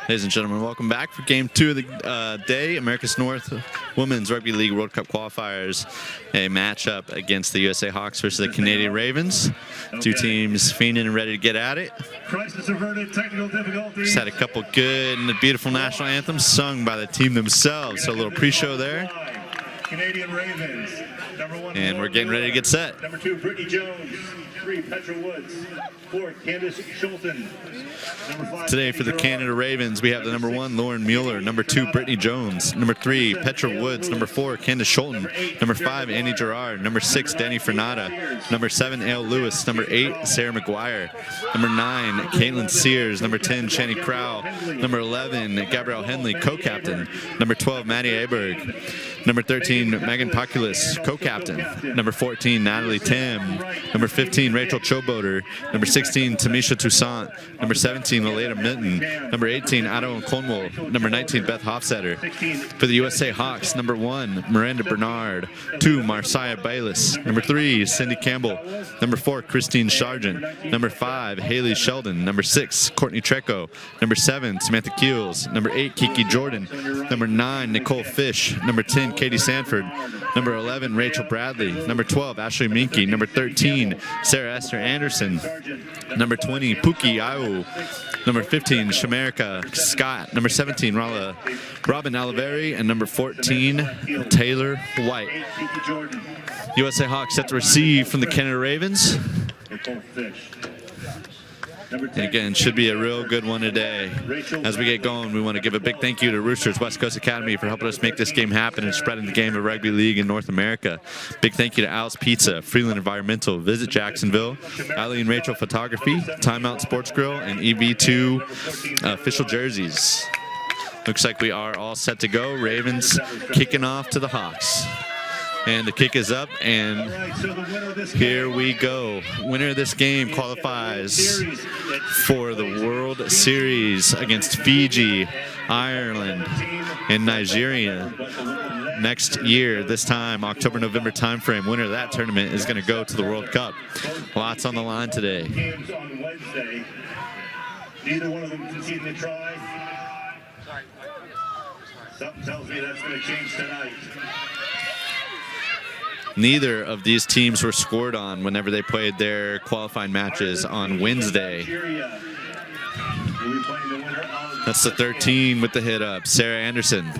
Ladies and gentlemen, welcome back for Game 2 of the day. America's North Women's Rugby League World Cup qualifiers. A matchup against the USA Hawks versus the Canadian Ravens. Two teams fiending and ready to get at it. Just had a couple good and beautiful national anthems sung by the team themselves. So a little pre-show there. Canadian Ravens. And we're getting ready to get set. Number 2, Brittany Jones. 3, Petra Woods. 4, Candace Schulten. Today for the Canada Ravens, we have the number 1, Lauren Mueller. Number 2, Brittany Jones. Number 3, Petra Woods. Number 4, Candace Schulten. Number 5, Annie Gerard. Number 6, Danny Fernata. Number 7, Ale Lewis. Number 8, Sarah McGuire. Number 9, Caitlin Sears. Number 10, Shani Crow. Number 11, Gabrielle Henley, co-captain. Number 12, Maddie Aberg. Number 13, Megan Poculus, co-captain. Number 14, Natalie Tim. Number 15, Rachel Choboter. Number 16, Tamisha Toussaint. Number 17, Maleda Minton. Number 18, Otto Cornwall. Number 19, Beth Hofstetter. For the USA Hawks, number 1, Miranda Bernard. 2, Marcia Bayless. Number 3, Cindy Campbell. Number 4, Christine Sargent. Number 5, Haley Sheldon. Number 6, Courtney Treco. Number 7, Samantha Keels. Number 8, Kiki Jordan. Number 9, Nicole Fish. Number 10, Katie Sanford. Number 11, Rachel Bradley. Number 12, Ashley Minky. Number 13, Sarah Esther Anderson. Number 20, Pookie Iwu. Number 15, Shamarika Scott. Number 17, Robin Oliveri. And number 14, Taylor White. USA Hawks set to receive from the Canada Ravens. And again, should be a real good one today. As we get going, we want to give a big thank you to Roosters West Coast Academy for helping us make this game happen and spreading the game of rugby league in North America. Big thank you to Al's Pizza, Freeland Environmental, Visit Jacksonville, Eileen Rachel Photography, Timeout Sports Grill, and EV2 official jerseys. Looks like we are all set to go. Ravens kicking off to the Hawks. And the kick is up, and here we go. Winner of this game qualifies for the World Series against Fiji, Ireland, and Nigeria next year. This time, October-November timeframe. Winner of that tournament is going to go to the World Cup. Lots on the line today. Neither one of them conceding a try. Something tells me that's going to change tonight. Neither of these teams were scored on whenever they played their qualifying matches on Wednesday. That's the 13 with the hit up, Sarah Anderson.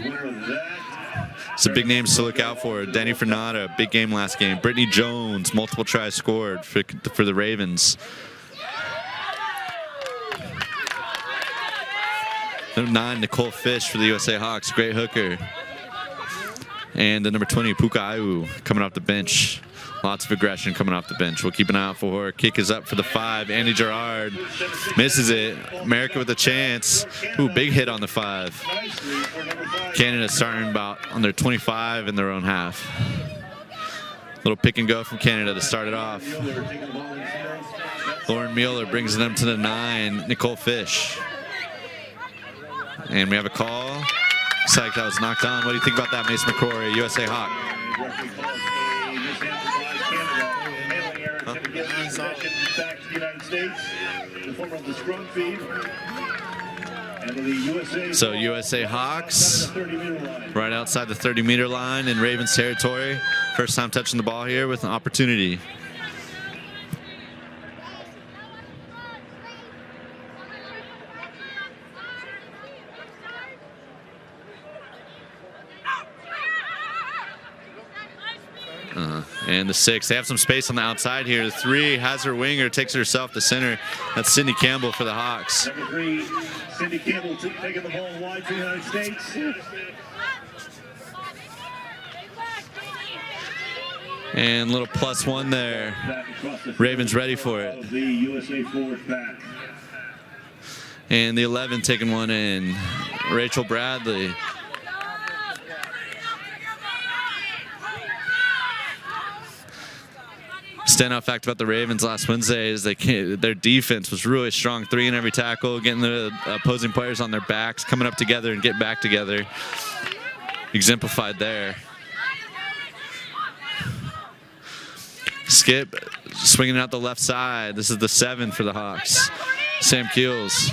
Some big names to look out for. Danny Fernata, big game last game. Brittany Jones, multiple tries scored for the Ravens. Number 9, Nicole Fish for the USA Hawks, great hooker. And the number 20, Puka Iwu, coming off the bench. Lots of aggression coming off the bench. We'll keep an eye out for her. Kick is up for the 5. Annie Gerard misses it. America with a chance. Ooh, big hit on the 5. Canada starting about on their 25 in their own half. Little pick and go from Canada to start it off. Lauren Mueller brings them to the 9. Nicole Fish. And we have a call. Looks like that was knocked on. What do you think about that, Mason McCrory, USA Hawk? So USA Hawks right outside the 30-meter line in Ravens territory. First time touching the ball here with an opportunity. And the 6, they have some space on the outside here. The 3 has her winger, takes it herself to center. That's Cindy Campbell for the Hawks. Number 3, Cindy Campbell taking the ball wide for the United States. And little +1 there. Ravens ready for it. The USA forward back. And the 11 taking one in. Rachel Bradley. Standout fact about the Ravens last Wednesday is their defense was really strong. 3 in every tackle, getting the opposing players on their backs, coming up together and getting back together. Exemplified there. Skip swinging out the left side. This is the 7 for the Hawks. Sam Keels.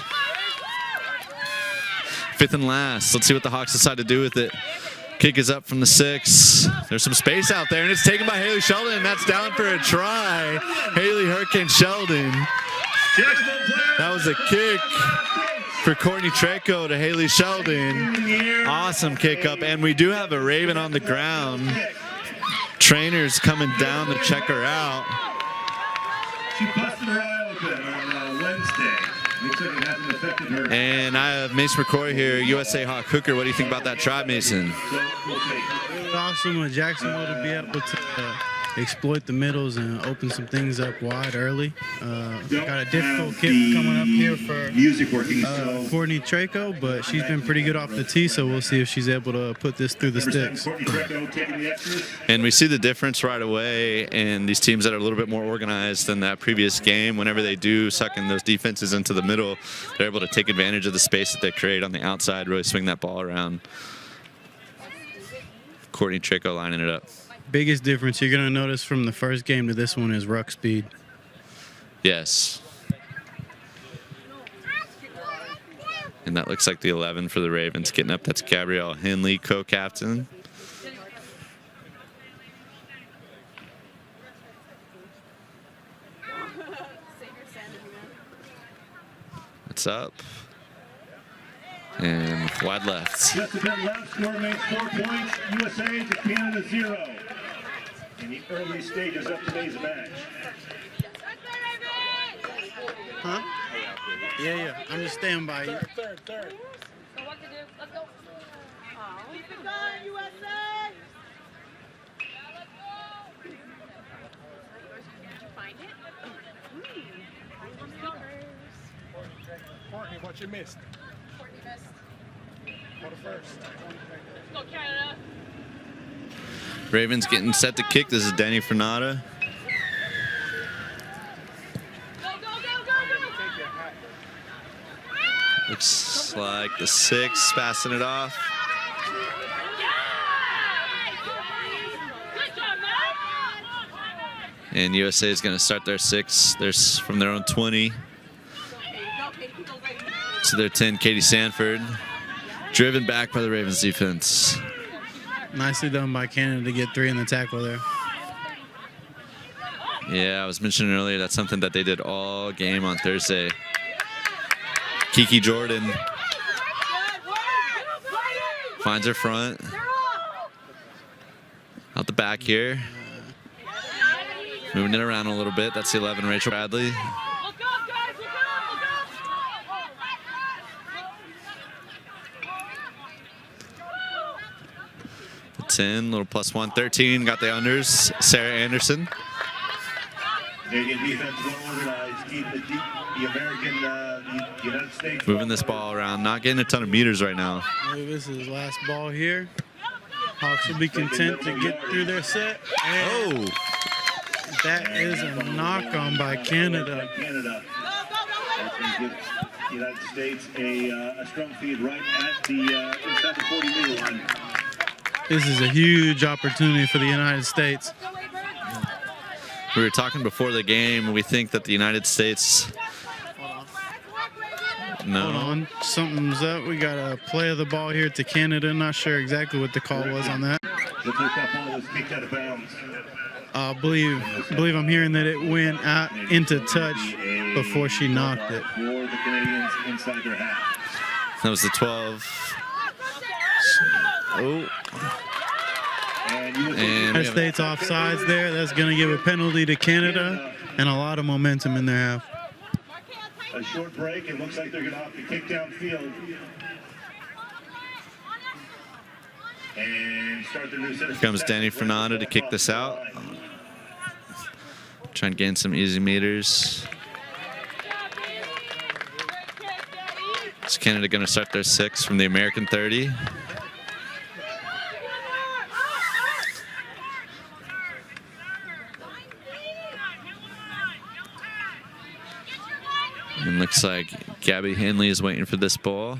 5th and last. Let's see what the Hawks decide to do with it. Kick is up from the 6. There's some space out there, and it's taken by Haley Sheldon, and that's down for a try. Haley Hurricane Sheldon. That was a kick for Courtney Treco to Haley Sheldon. Awesome kick up, and we do have a Raven on the ground. Trainer's coming down to check her out. She busted her eye open on Wednesday. Looks like it hasn't affected her. And I have Mason McCoy here, USA Hawk hooker. What do you think about that try, Mason? Awesome with Jacksonville to be able to exploit the middles and open some things up wide early. Got a difficult kick coming up here for Courtney Treco, but she's been pretty good off the tee, so we'll see if she's able to put this through the sticks. And we see the difference right away in these teams that are a little bit more organized than that previous game. Whenever they do suck in those defenses into the middle, they're able to take advantage of the space that they create on the outside, really swing that ball around. Courtney Treco lining it up. Biggest difference you're going to notice from the first game to this one is ruck speed. Yes. And that looks like the 11 for the Ravens getting up. That's Gabrielle Henley, co-captain. It's up. And wide left. Just about left score makes 4 points. USA to Canada 0. In the early stages of today's match. Huh? Yeah. I'm just standing by you. Third. So what to do? Let's go. Keep it going, USA! Yeah, let's go! Did you find it? Courtney, what you missed? Courtney missed. For the first. Let's go, Canada. Ravens getting set to kick. This is Danny Fernanda. Go! Looks like the 6 passing it off. Good job, man! And USA is going to start their 6. They're from their own 20 to their 10. Katie Sanford, driven back by the Ravens defense. Nicely done by Canada to get 3 in the tackle there. Yeah, I was mentioning earlier that's something that they did all game on Thursday. Kiki Jordan finds her front. Out the back here. Moving it around a little bit. That's the 11, Rachel Bradley. Look up, guys! Look up! The 10, little +1, 13. Got the unders. Sarah Anderson. Canadian defense well organized. Keep the American, the United States. Moving this ball around. Not getting a ton of meters right now. This is last ball here. Hawks will be content to get through their set. And that is a knock-on by Canada. Canada. That's going to give the United States a strong feed right at the inside the 40-meter line. This is a huge opportunity for the United States. We were talking before the game. We think that the United States. No. Hold on. Something's up. We got a play of the ball here to Canada. Not sure exactly what the call was on that. Looks like that ball was kicked out of bounds. I believe I'm hearing that it went out into touch before she knocked it. For the Canadians inside their half. That was the 12. Oh. And United States offsides there. That's going to give a penalty to Canada and a lot of momentum in their half. a short break. It looks like they're going to have to kick downfield. And start the new set. Here comes Danny Fernanda to kick this out. Try and gain some easy meters. Is Canada going to start their 6 from the American 30? And looks like Gabby Henley is waiting for this ball.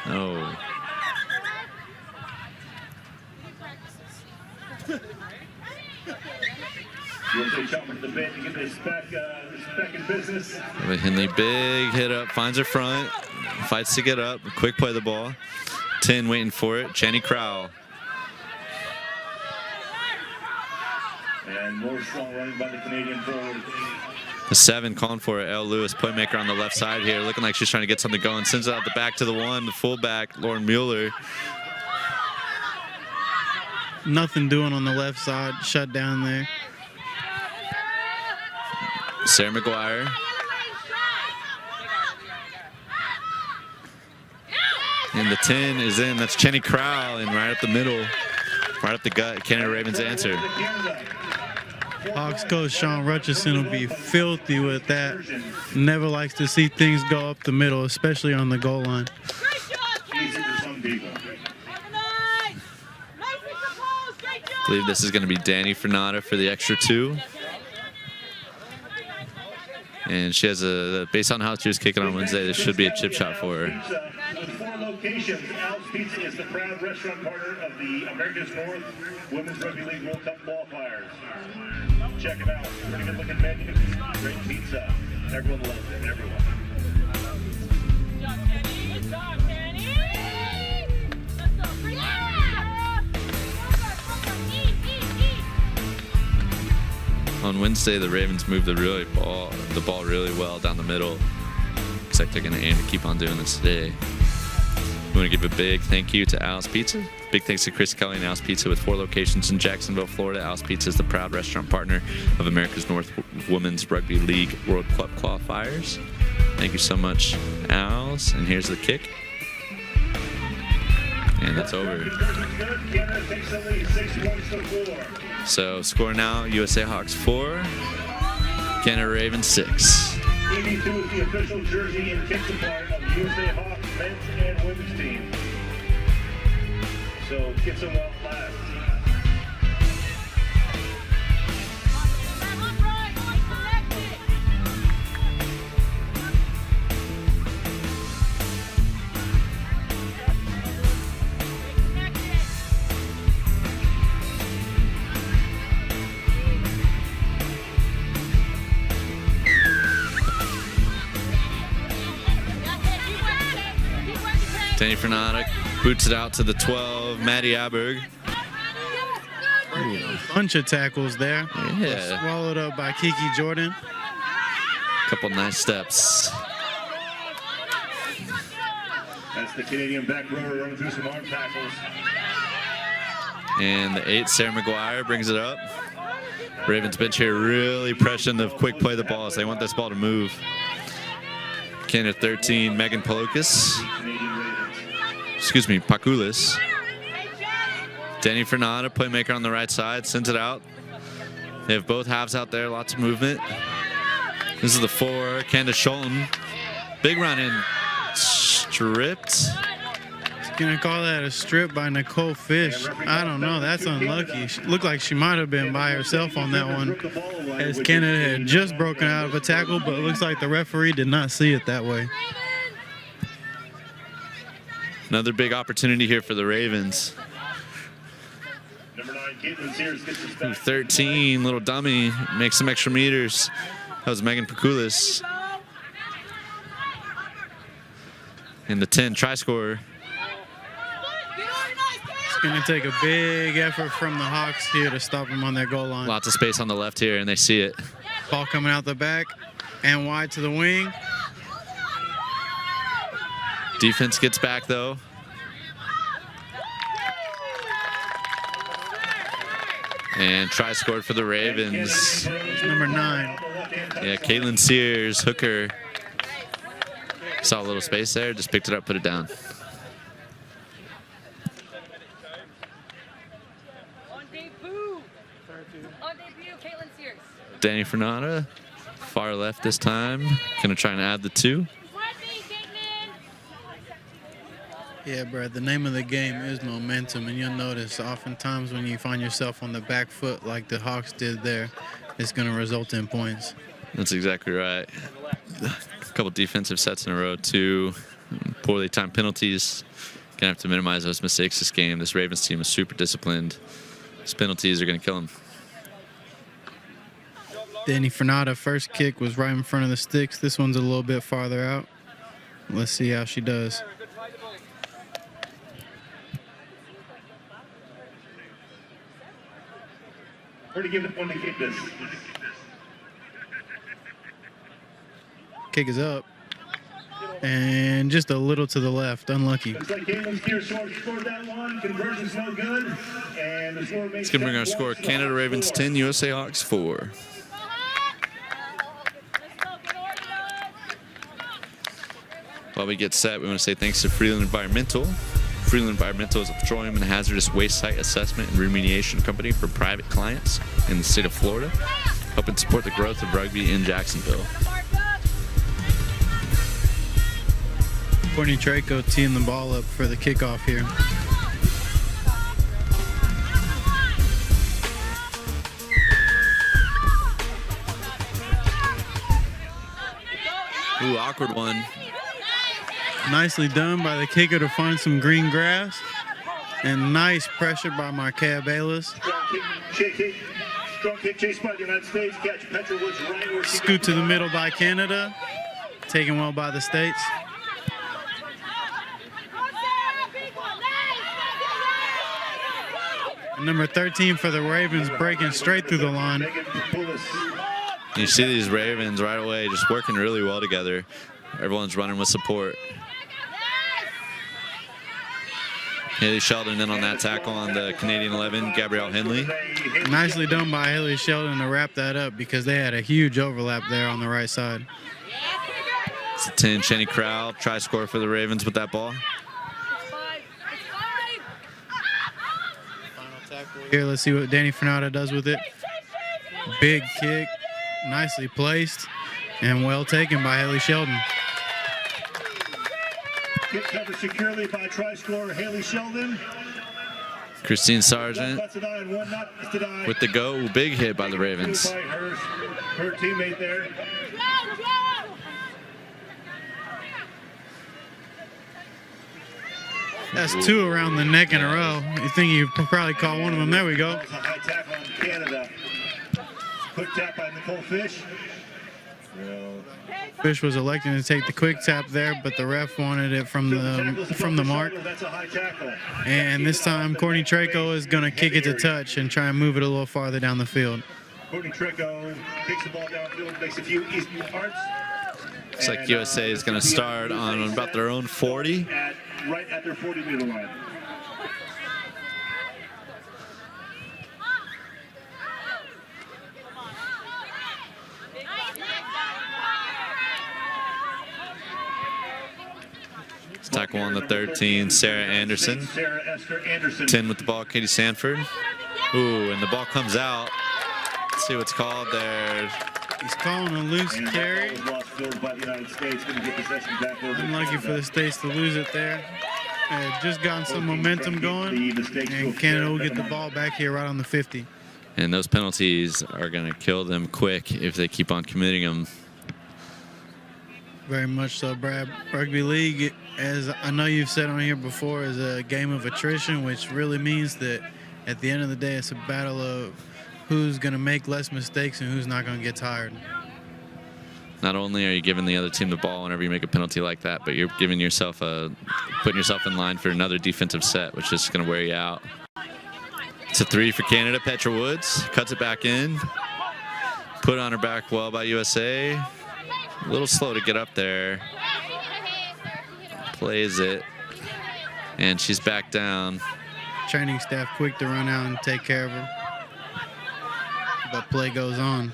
Oh. They chop at the bit to get this back in business. Henley, big hit up, finds her front, fights to get up, quick play the ball. 10 waiting for it, Jenny Crowell. And more strong running by the Canadian forward. The 7 calling for it, Elle Lewis, playmaker on the left side here, looking like she's trying to get something going. Sends it out the back to the 1, the fullback, Lauren Mueller. Nothing doing on the left side, shut down there. Sarah McGuire. And the 10 is in, that's Jenny Crowell, and right up the middle, right up the gut, Canada Ravens answer. Hawks coach Sean Rutchison will be filthy with that. Never likes to see things go up the middle, especially on the goal line. Easy for some people. I believe this is going to be Danny Fernata for the extra 2. And she has based on how she was kicking on Wednesday, this should be a chip shot for her. With 4 locations, Al's Pizza is the proud restaurant partner of the America's North Women's Rugby League World Cup qualifiers. Check it out. Pretty good looking menu. Great pizza. Everyone loves it. Everyone. Good job, Kenny. Good job, Kenny. Let's go. Bring it. On Wednesday, the Ravens moved the ball really well down the middle. Looks like they're going to aim to keep on doing this today. We want to give a big thank you to Al's Pizza. Big thanks to Chris Kelly and Al's Pizza with 4 locations in Jacksonville, Florida. Al's Pizza is the proud restaurant partner of America's North Women's Rugby League World Cup qualifiers. Thank you so much, Al's. And here's the kick. And that's over. So score now, USA Hawks 4, Canada Ravens 6. EB2 is the official jersey and kit supply of the USA Hawks men's and women's team. So get some well last. Danny Fernata boots it out to the 12, Maddie Aberg. Bunch of tackles there. Yeah. Swallowed up by Kiki Jordan. Couple nice steps. That's the Canadian back rower running through some arm tackles. And the 8, Sarah McGuire, brings it up. Ravens bench here really pressuring the quick play the ball as they want this ball to move. Canada 13, Megan Paloukas. Excuse me, Pakulis. Danny Fernata, playmaker on the right side, sends it out. They have both halves out there, lots of movement. This is the 4, Candace Schulten. Big run in, stripped. Gonna call that a strip by Nicole Fish. I don't know, that's unlucky. She looked like she might have been by herself on that one, as Canada had just broken out of a tackle, but it looks like the referee did not see it that way. Another big opportunity here for the Ravens. Number 9, Caitlin Sears gets this back. 13, little dummy, makes some extra meters. That was Megan Pakulis. And the 10, try scorer. It's gonna take a big effort from the Hawks here to stop them on their goal line. Lots of space on the left here, and they see it. Ball coming out the back and wide to the wing. Defense gets back, though. And try scored for the Ravens. Number 9. Yeah, Caitlin Sears, hooker. Saw a little space there, just picked it up, put it down. On debut, Caitlin Sears. Danny Fernata, far left this time. Gonna try and add the 2. Yeah, Brad, the name of the game is momentum, and you'll notice oftentimes when you find yourself on the back foot like the Hawks did there, it's going to result in points. That's exactly right. A couple defensive sets in a row, 2 poorly timed penalties. Gonna have to minimize those mistakes this game. This Ravens team is super disciplined. These penalties are gonna kill them. Danny Fernata, first kick was right in front of the sticks. This one's a little bit farther out. Let's see how she does. Where to give it one to kick this? Kick is up. And just a little to the left. Unlucky. Looks like Caitlin Keir scored that one. Conversion's no good. And the score makes It's going to bring our score Canada Ravens 10, USA Hawks 4. While we get set, we want to say thanks to Freeland Environmental. Freeland Environmental is a petroleum and hazardous waste site assessment and remediation company for private clients in the state of Florida, helping support the growth of rugby in Jacksonville. Courtney Traco teeing the ball up for the kickoff here. Ooh, awkward one. Nicely done by the kicker to find some green grass. And nice pressure by Markea Bayless. Strong kick chased by the United States. Catch Petra Woods right where she Scoot to the middle by Canada. Taken well by the States. And number 13 for the Ravens breaking straight through the line. You see these Ravens right away just working really well together. Everyone's running with support. Haley Sheldon in on that tackle on the Canadian 11, Gabrielle Henley. Nicely done by Haley Sheldon to wrap that up because they had a huge overlap there on the right side. It's a 10, Shanny Crowell, try score for the Ravens with that ball. Here, let's see what Danny Fernata does with it. Big kick, nicely placed, and well taken by Haley Sheldon. Kick covered securely by try scorer Haley Sheldon. Christine Sargent with the go. Big hit by the Ravens. Her teammate there. That's two around the neck in a row. You think you probably caught one of them. There we go. That's a high tackle on Canada. Quick tap by Nicole Fish. Fish was electing to take the quick tap there, but the ref wanted it from the mark. That's a high tackle. And this time, Courtney Traco is going to kick it to touch and try and move it a little farther down the field. Courtney Traco kicks the ball downfield, makes a few easy parts. Looks like USA is going to start on about their own 40. Right at their 40-meter line. Tackle on the 13, Sarah Anderson. Sarah Esther Anderson. 10 with the ball, Katie Sanford. Ooh, and the ball comes out. Let's see what's called there. He's calling a loose carry. Unlucky for the States to lose it there. Just gotten some momentum going, and Canada will get the ball back here right on the 50. And those penalties are going to kill them quick if they keep on committing them. Very much so, Brad. Rugby League, as I know you've said on here before, is a game of attrition, which really means that at the end of the day, it's a battle of who's going to make less mistakes and who's not going to get tired. Not only are you giving the other team the ball whenever you make a penalty like that, but you're giving yourself putting yourself in line for another defensive set, which is going to wear you out. It's a 3 for Canada. Petra Woods cuts it back in. Put on her back well by USA. A little slow to get up there. Plays it. And she's back down. Training staff quick to run out and take care of her. But play goes on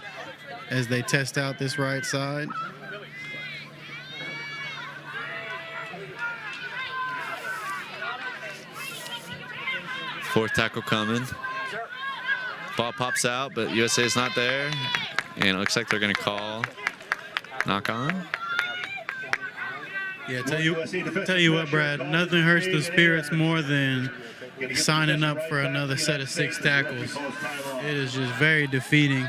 as they test out this right side. Fourth tackle coming. Ball pops out, but USA's not there. And it looks like they're going to call knock on. Yeah, tell you what, Brad, nothing hurts the spirits more than signing up for another set of 6 tackles. It is just very defeating.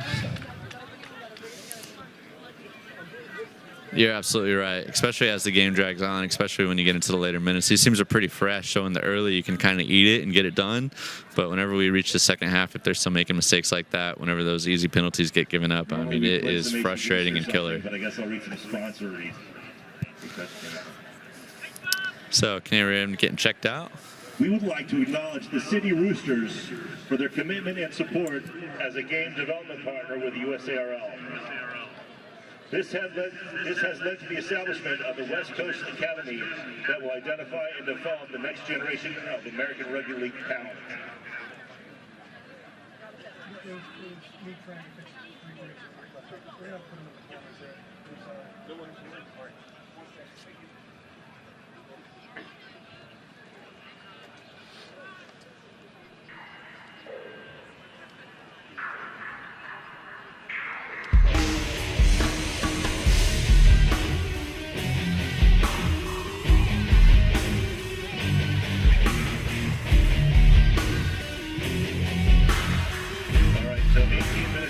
You're absolutely right, especially as the game drags on, especially when you get into the later minutes. These teams are pretty fresh, so in the early you can kind of eat it and get it done. But whenever we reach the second half, if they're still making mistakes like that, whenever those easy penalties get given up, I mean, it is frustrating and killer. But I guess I'll read some sponsor reads. So, Canary Raven getting checked out. We would like to acknowledge the City Roosters for their commitment and support as a game development partner with the USARL. This has led to the establishment of the West Coast Academy that will identify and develop the next generation of American Rugby League talent.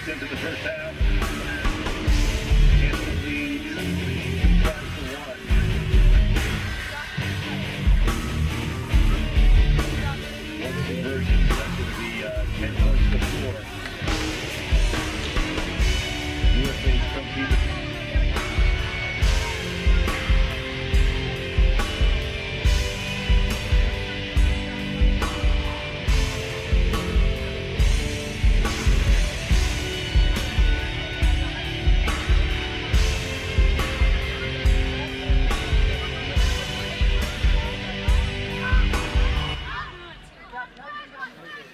Into the first half. Canada leads 5-1. One conversion, that's going to be 10 points to 4. USA's competing.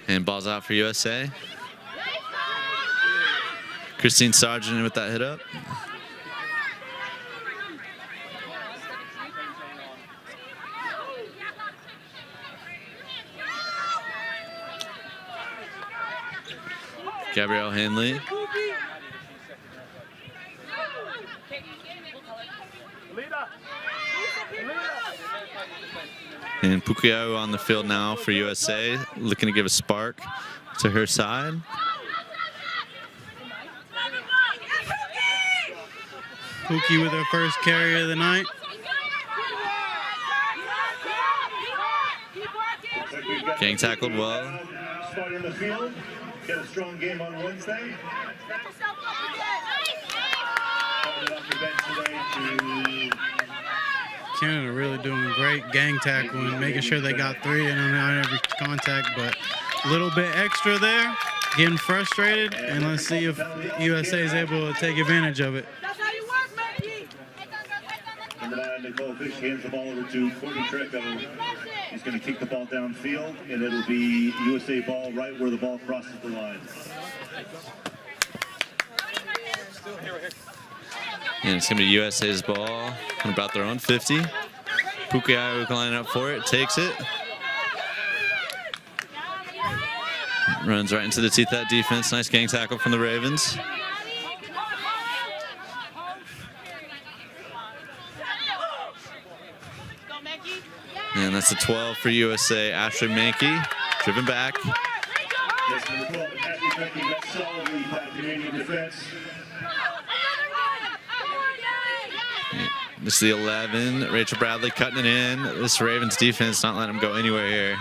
And ball's out for USA. Christine Sargent with that hit up. Gabrielle Henley. And Pukiau on the field now for USA, looking to give a spark to her side. Pookie with her first carry of the night. Getting tackled well. Spot in the field. Got a strong game on Wednesday. Started off the bench today to Canada really doing great gang tackling, making sure they got 3 in on every contact, but a little bit extra there, getting frustrated, and let's see if USA is able to take advantage of it. Number 9, Nicole Fish hands the ball over to Courtney Treco. He's going to kick the ball downfield, and it'll be USA ball right where the ball crosses the line. And it's going to be USA's ball from about their own 50. Pukiau lining up for it, takes it. Runs right into the teeth of that defense. Nice gang tackle from the Ravens. And that's a 12 for USA. Ashley Mankey driven back. Yes, number 12, Ashley Mankey got solidly by Canadian defense. This is the 11. Rachel Bradley cutting it in. This Ravens defense not letting them go anywhere here.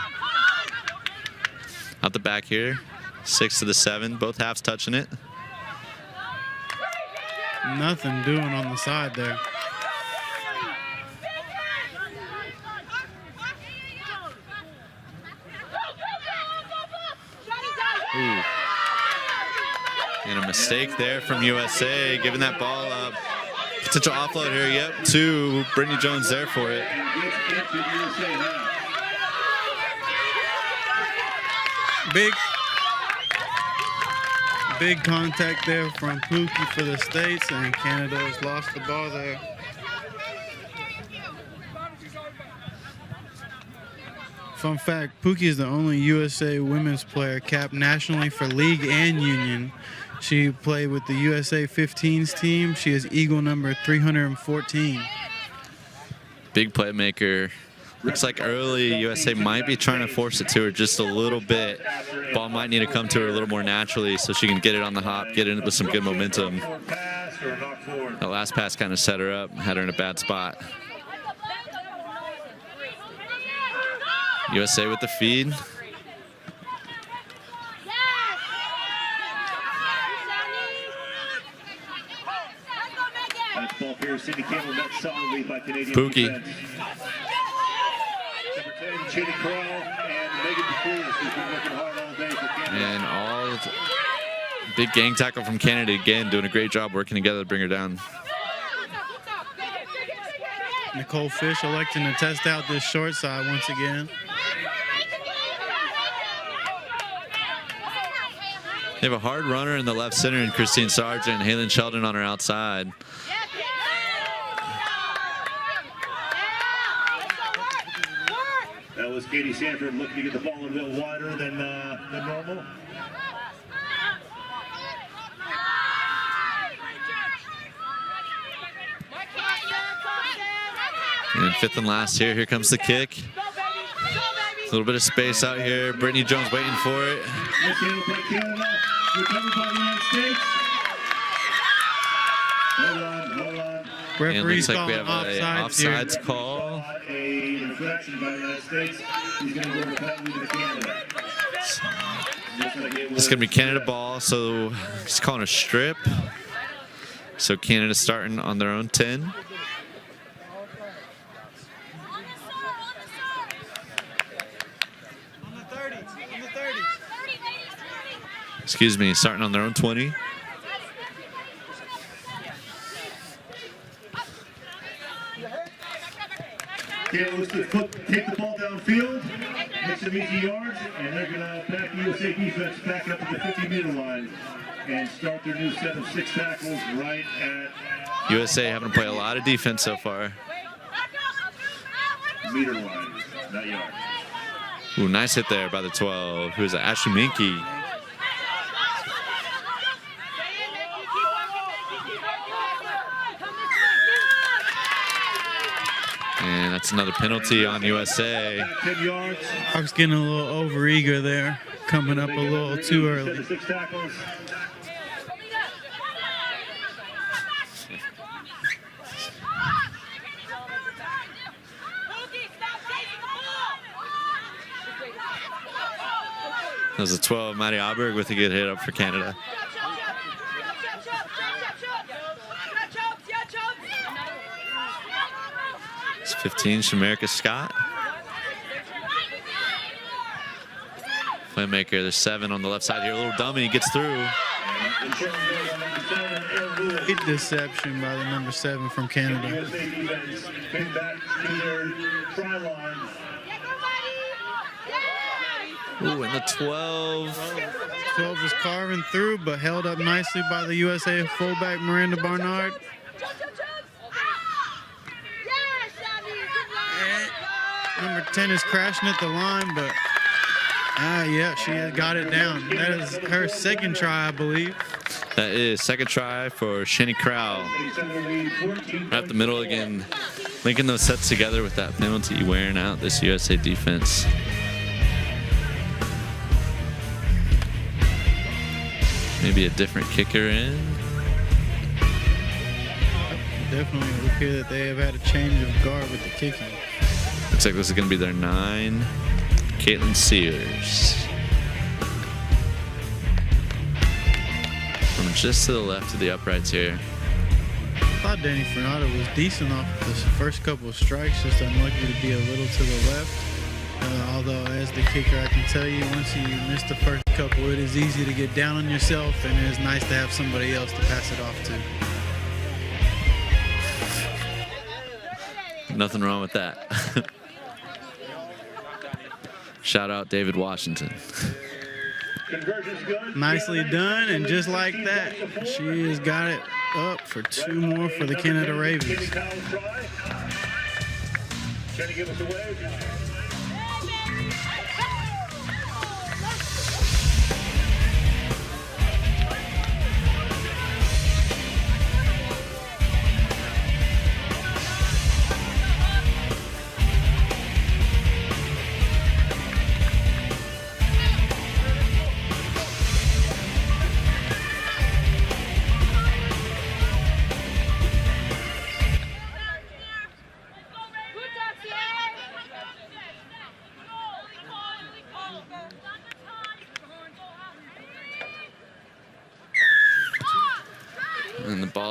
Out the back here. 6 to the 7. Both halves touching it. Nothing doing on the side there. Ooh. And a mistake there from USA, giving that ball up. Potential offload here, yep, to Brittany Jones there for it. Big contact there from Pookie for the States, and Canada has lost the ball there. Fun fact, Pookie is the only USA women's player capped nationally for league and union. She played with the USA 15s team. She is Eagle number 314. Big playmaker. Looks like early USA might be trying to force it to her just a little bit. Ball might need to come to her a little more naturally so she can get it on the hop, get in with some good momentum. or a knock forward. That last pass kind of set her up, had her in a bad spot. USA with the feed. Nice ball here. Cindy Campbell met solidly by Canadian Pookie. defense. Number 10, Chitty Crowell and Megan DeFreeze, who's been working hard all day for Canada. And big gang tackle from Canada again, doing a great job working together to bring her down. Nicole Fish electing to test out this short side once again. They have a hard runner in the left center in Christine Sargent and Halen Sheldon on her outside. That was Katie Sanford looking to get the ball a little wider than normal. And fifth and last here. Here comes the kick. A little bit of space out here. Brittany Jones waiting for it. Recovered by the United States. Hold on. And it Referee's looks like we calling have an offsides offsides call. A infraction by the United States. He's going to go to penalty to Canada. This is going to be Canada ball, so he's calling a strip. So Canada starting on their own 10. Excuse me, starting on their own 20. Canada looks to take the ball downfield, make some easy yards, and they're going to back the USA defense back up to the 50-meter line and start their new set of 6 tackles right at USA having to play a lot of defense so far. meter line, not yards. Ooh, nice hit there by the 12. Who's it? Ashley Minky. And that's another penalty on USA. 10 yards. Hawks getting a little overeager there, coming up a little too early. 6 tackles. That was a 12. Maddie Auberg with a good hit up for Canada. It's 15, Shamerica Scott. Playmaker, there's 7 on the left side here. A little dummy, gets through. Great deception by the number 7 from Canada. USA defense been back to their try line. Ooh, and the 12. 12 was carving through, but held up nicely by the USA fullback Miranda Barnard. Number 10 is crashing at the line, but yeah, she has got it down. That is her second try, I believe. That is second try for Shani Crowell. Right up the middle again, linking those sets together with that penalty, wearing out this USA defense. Maybe a different kicker in. Definitely would appear that they have had a change of guard with the kicking. Looks like this is going to be their 9, Caitlin Sears. From just to the left of the uprights here. I thought Danny Fernando was decent off the first couple of strikes, just unlucky to be a little to the left. Although, as the kicker, I can tell you, once you miss the first couple, it is easy to get down on yourself, and it is nice to have somebody else to pass it off to. Nothing wrong with that. Shout out David Washington. Nicely done, and just like that, she has got it up for 2 more for the Canada Ravens. Trying to give us a wave.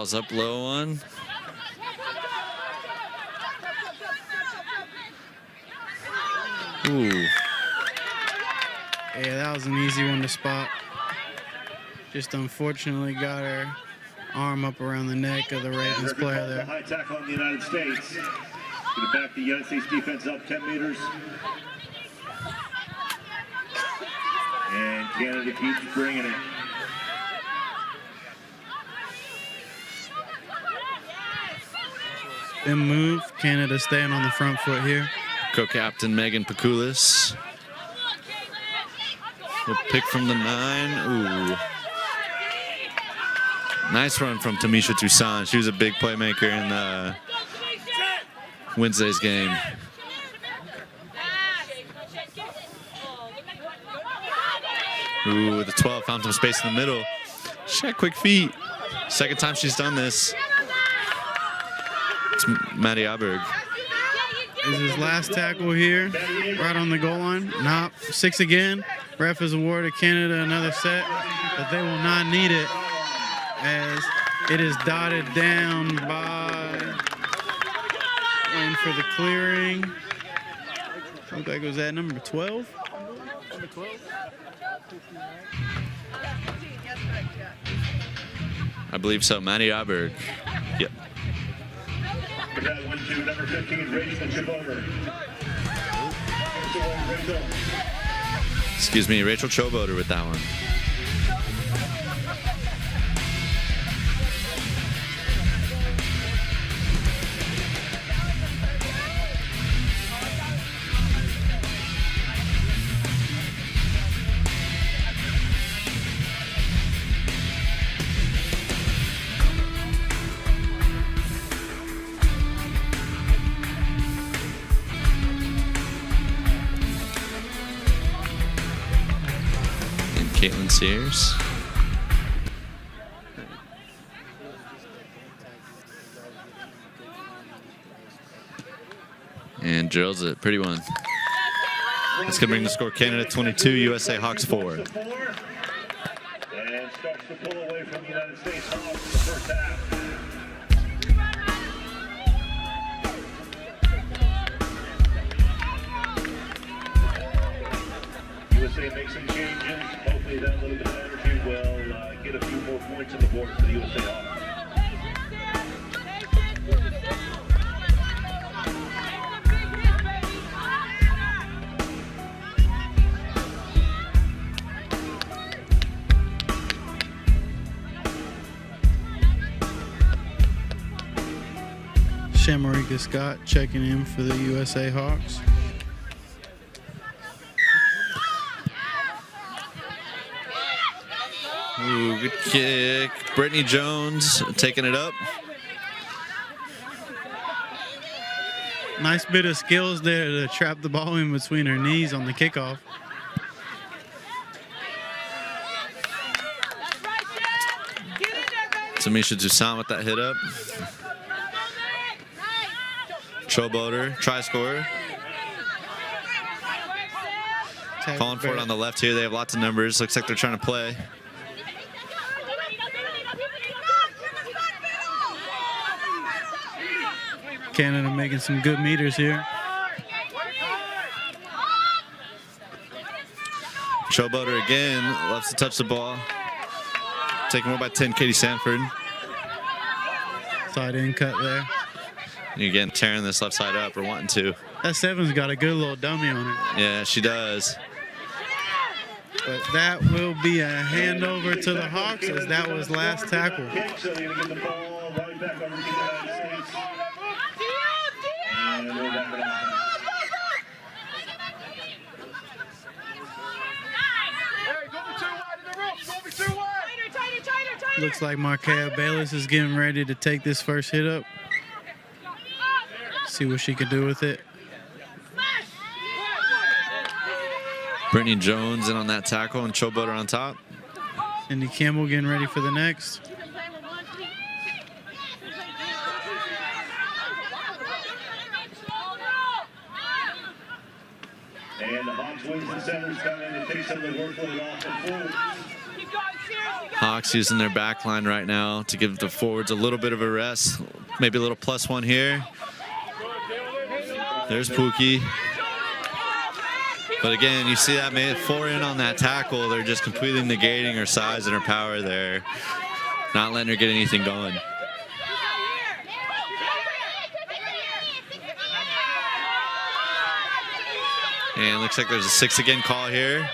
Ball's up low one. Ooh. Yeah, that was an easy one to spot. Just unfortunately got her arm up around the neck of the Ravens player there. High tackle on the United States. Going to back the United States defense up 10 meters. And Canada keeps bringing it. Then move. Canada staying on the front foot here. Co-captain Megan Pakulis. Will pick from the 9. Ooh. Nice run from Tamisha Toussaint. She was a big playmaker in Wednesday's game. Ooh, the 12 found some space in the middle. She got quick feet. Second time she's done this. It's Maddie Aberg. Is his last tackle here, right on the goal line. Nope, 6 again. Ref has awarded Canada another set, but they will not need it as it is dotted down by, waiting for the clearing. Looks like it was at number 12. Number 12. I believe so, Maddie Aberg. Yep. We got 1-2, number 15, Rachel Choboter. Excuse me, Rachel Choboter with that one. Caitlin Sears. And drills it. Pretty one. That's going to bring the score Canada 22, USA Hawks 4. And starts to pull away from the United States Hawks in the first half. USA makes some changes. Hopefully that little bit of energy will get a few more points on the board for the USA Hawks. Shamarika Scott checking in for the USA Hawks. Ooh, good kick. Brittany Jones taking it up. Nice bit of skills there to trap the ball in between her knees on the kickoff. Tamisha Toussaint with that hit up. Choboter, try scorer. Calling for it on the left here. They have lots of numbers. Looks like they're trying to play. Canada making some good meters here. Choboter again loves to touch the ball. Taking more by 10, Katie Sanford. Side in cut there. And again, tearing this left side up or wanting to. That 7's got a good little dummy on it. Yeah, she does. But that will be a handover to the Hawks as that was last tackle. So they're going to get the ball right back over to the United States. And we're back on. Hey, don't be too wide in the ropes. Don't be too wide. Looks like Markea Bayless is getting ready to take this first hit up. See what she can do with it. Brittany Jones in on that tackle and Choboter on top. Cindy Campbell getting ready for the next. And the Hawks wins the centers coming to take some of the workload off the forward. Keep going, Sears, Hawks using their back line right now to give the forwards a little bit of a rest. Maybe a little +1 here. There's Pookie. But again, you see that man 4 in on that tackle. They're just completely negating her size and her power there. Not letting her get anything going. And looks like there's a 6 again call here.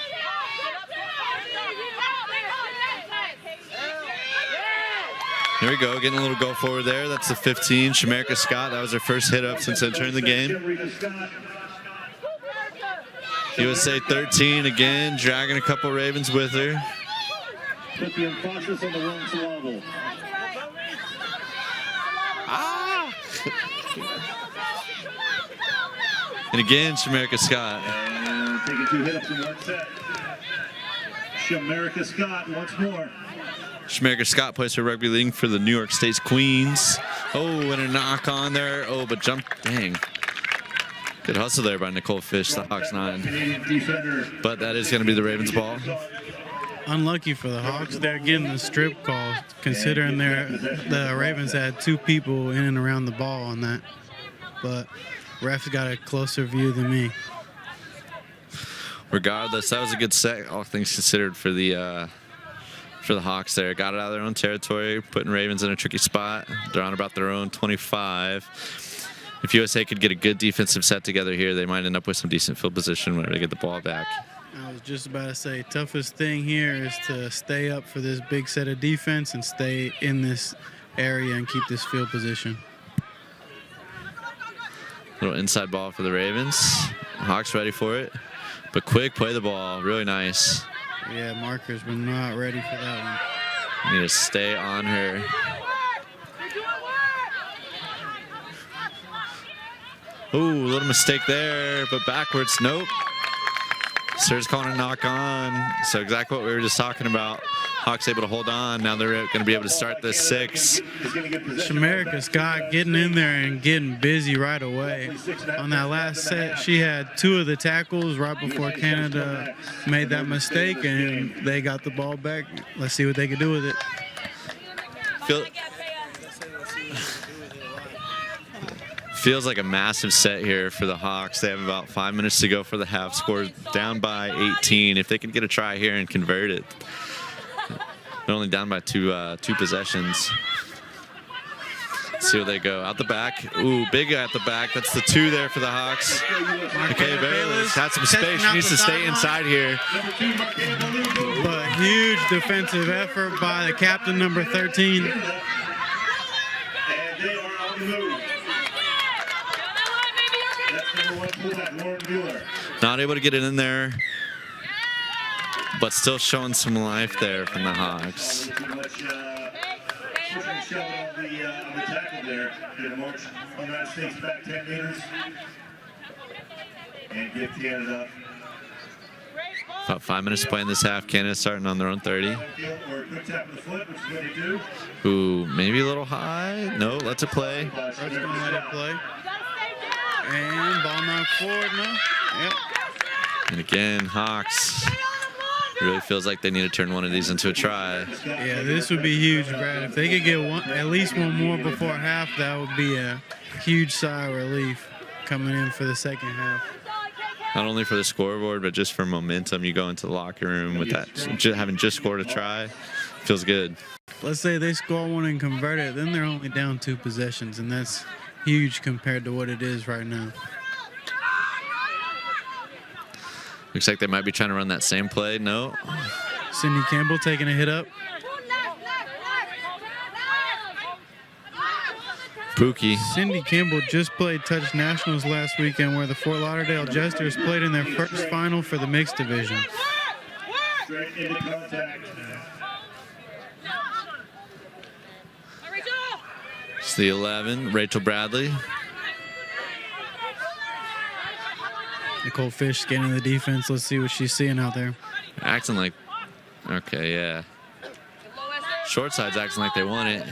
Here we go, getting a little go forward there. That's the 15, Jamaica Scott. That was her first hit up since entering the game. USA 13 again, dragging a couple Ravens with her. Put the emphasis on the wrong syllable. Ah! And again, Jamaica Scott. And taking 2 hit-ups in 1 set. Jamaica Scott once more. Jamaica Scott plays her rugby league for the New York State Queens. Oh, and a knock on there. Oh, but jump, dang. Good hustle there by Nicole Fish, the Hawks 9. But that is going to be the Ravens ball. Unlucky for the Hawks. They're getting the strip call, considering the Ravens had 2 people in and around the ball on that. But refs got a closer view than me. Regardless, that was a good set, all things considered, for the Hawks there. Got it out of their own territory, putting Ravens in a tricky spot. They're on about their own 25. If USA could get a good defensive set together here, they might end up with some decent field position whenever they get the ball back. I was just about to say, toughest thing here is to stay up for this big set of defense and stay in this area and keep this field position. Little inside ball for the Ravens. Hawks ready for it, but quick, play the ball, really nice. Yeah, markers were not ready for that one. Need to stay on her. Ooh, a little mistake there, but backwards, nope. Sir's calling a knock on. So exactly what we were just talking about. Hawks able to hold on. Now they're going to be able to start this 6. Jamaica Scott getting in there and getting busy right away. On that last set, she had 2 of the tackles right before Canada made that mistake, and they got the ball back. Let's see what they can do with it. Feels like a massive set here for the Hawks. They have about 5 minutes to go for the half. Scored down by 18. If they can get a try here and convert it, they're only down by two possessions. Let's see where they go. Out the back. Ooh, big guy at the back. That's the 2 there for the Hawks. Okay, Bayless had some space. She needs to stay inside here. But huge defensive effort by the captain, number 13. And they are on the move. That's number 1 fullback, Lauren Mueller. Not able to get it in there, but still showing some life there from the Hawks. Too much push and shove on the tackle there. Get a march on that stakes back 10 meters. And get Canada. About 5 minutes to play in this half. Canada starting on their own 30. Or a quick tap of the foot, which is what they do. Ooh, maybe a little high. No, lets it play. Ref's gonna let it play. And ball knocked forward now. Yep. And again, Hawks. Really feels like they need to turn one of these into a try. Yeah, this would be huge, Brad. If they could get at least one more before half, that would be a huge sigh of relief coming in for the second half. Not only for the scoreboard, but just for momentum. You go into the locker room with that, having just scored a try, feels good. Let's say they score one and convert it, then they're only down 2 possessions, and that's huge compared to what it is right now. Looks like they might be trying to run that same play. No. Cindy Campbell taking a hit up. Pookie. Cindy Campbell just played Touch Nationals last weekend, where the Fort Lauderdale Jesters played in their first final for the mixed division. Straight into contact. It's the 11, Rachel Bradley. Nicole Fish scanning the defense. Let's see what she's seeing out there. Acting like, okay, yeah. Short side's acting like they want it.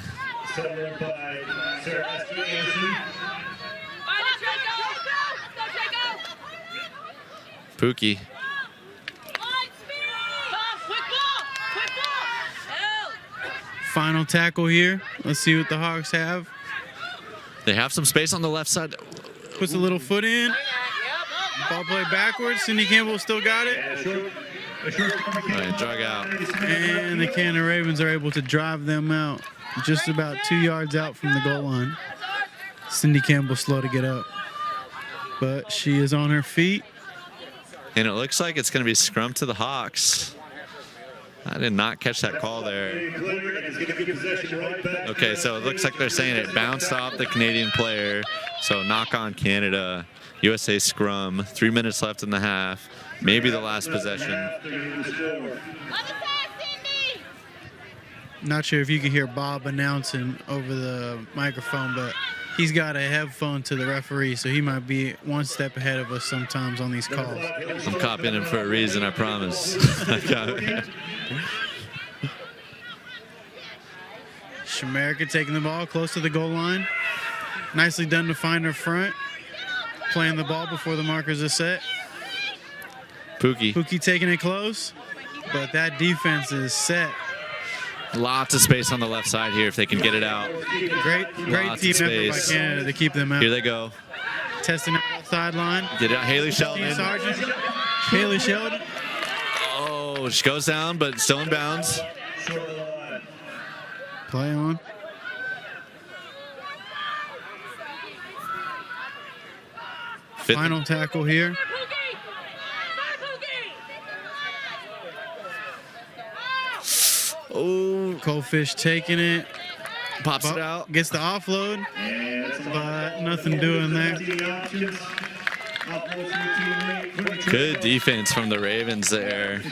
Set up by Sarah Esther Anderson. Pookie. Final tackle here. Let's see what the Hawks have. They have some space on the left side. Puts a little foot in. Ball play backwards. Cindy Campbell still got it. All right, drug out. And the Canada Ravens are able to drive them out just about 2 yards out from the goal line. Cindy Campbell slow to get up, but she is on her feet. And it looks like it's going to be scrum to the Hawks. I did not catch that call there. Okay, so it looks like they're saying it bounced off the Canadian player. So knock on Canada. USA scrum. 3 minutes left in the half. Maybe the last possession. Not sure if you can hear Bob announcing over the microphone, but he's got a headphone to the referee, so he might be one step ahead of us sometimes on these calls. I'm copying him for a reason, I promise. Shamerica taking the ball close to the goal line. Nicely done to find her front. Playing the ball before the markers are set. Pookie taking it close, but that defense is set. Lots of space on the left side here if they can get it out. Great team effort by Canada to keep them out. Here they go. Testing out the sideline. Get it out, Haley Sheldon. Haley Sheldon. Oh, she goes down, but still in bounds. Play on. Final tackle here. Oh, Coldfish taking it. Pops it out. Gets the offload, but nothing doing there. Good defense from the Ravens there.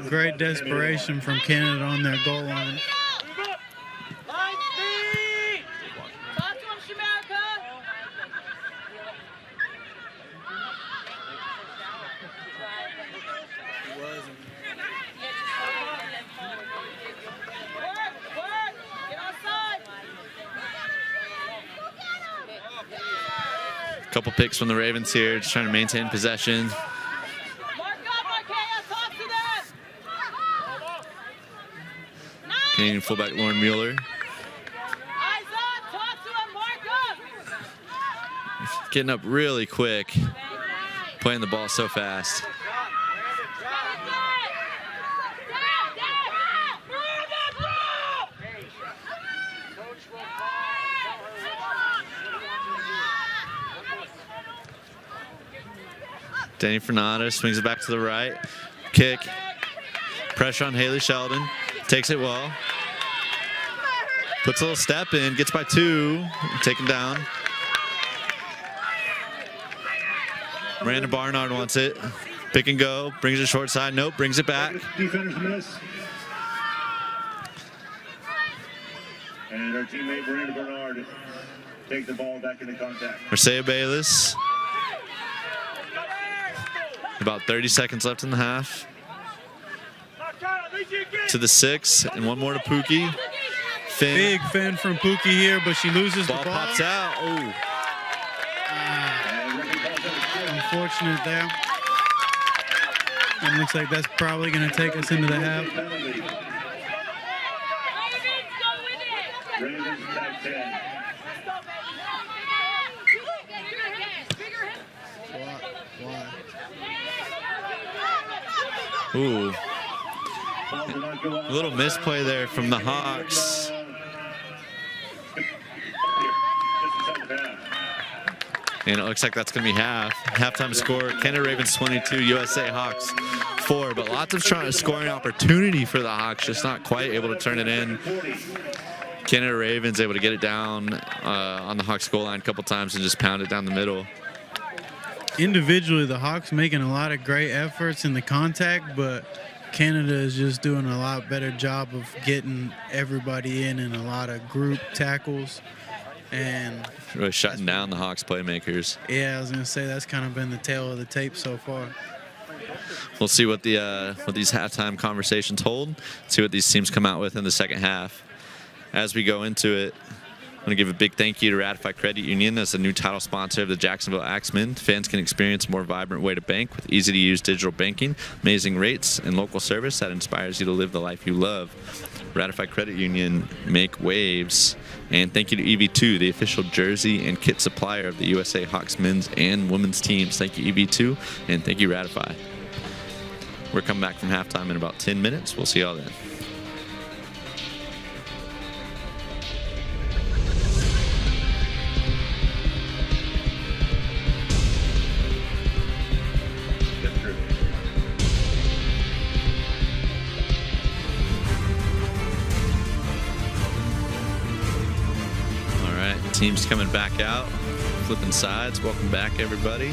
Great desperation from Canada on their goal line. Couple picks from the Ravens here, just trying to maintain possession. Canadian fullback Lauren Mueller. Getting up really quick, playing the ball so fast. Danny Fernanda swings it back to the right. Kick. Pressure on Haley Sheldon. Takes it well. Puts a little step in. Gets by 2. Taken down. Miranda Barnard wants it. Pick and go. Brings it short side. Nope. Brings it back. Defenders miss. And our teammate Miranda Barnard takes the ball back into contact. Marcea Bayless. About 30 seconds left in the half. To the 6, and one more to Pookie. Finn. Big Finn from Pookie here, but she loses the ball. Pops out. Oh. Unfortunate there. And looks like that's probably going to take us into the half. Ooh. A little misplay there from the Hawks. And it looks like that's going to be half. Halftime score, Canada Ravens 22, USA Hawks 4. But lots of scoring opportunity for the Hawks, just not quite able to turn it in. Canada Ravens able to get it down on the Hawks goal line a couple times and just pound it down the middle. Individually, the Hawks making a lot of great efforts in the contact, but Canada is just doing a lot better job of getting everybody in a lot of group tackles. And really shutting down the Hawks playmakers. Yeah, I was going to say that's kind of been the tail of the tape so far. We'll see what these halftime conversations hold, see what these teams come out with in the second half. As we go into it, I want to give a big thank you to Ratify Credit Union as the new title sponsor of the Jacksonville Axemen. Fans can experience a more vibrant way to bank with easy-to-use digital banking, amazing rates, and local service that inspires you to live the life you love. Ratify Credit Union, make waves. And thank you to EV2, the official jersey and kit supplier of the USA Hawks men's and women's teams. Thank you, EV2, and thank you, Ratify. We're coming back from halftime in about 10 minutes. We'll see y'all then. Teams coming back out, flipping sides. Welcome back, everybody.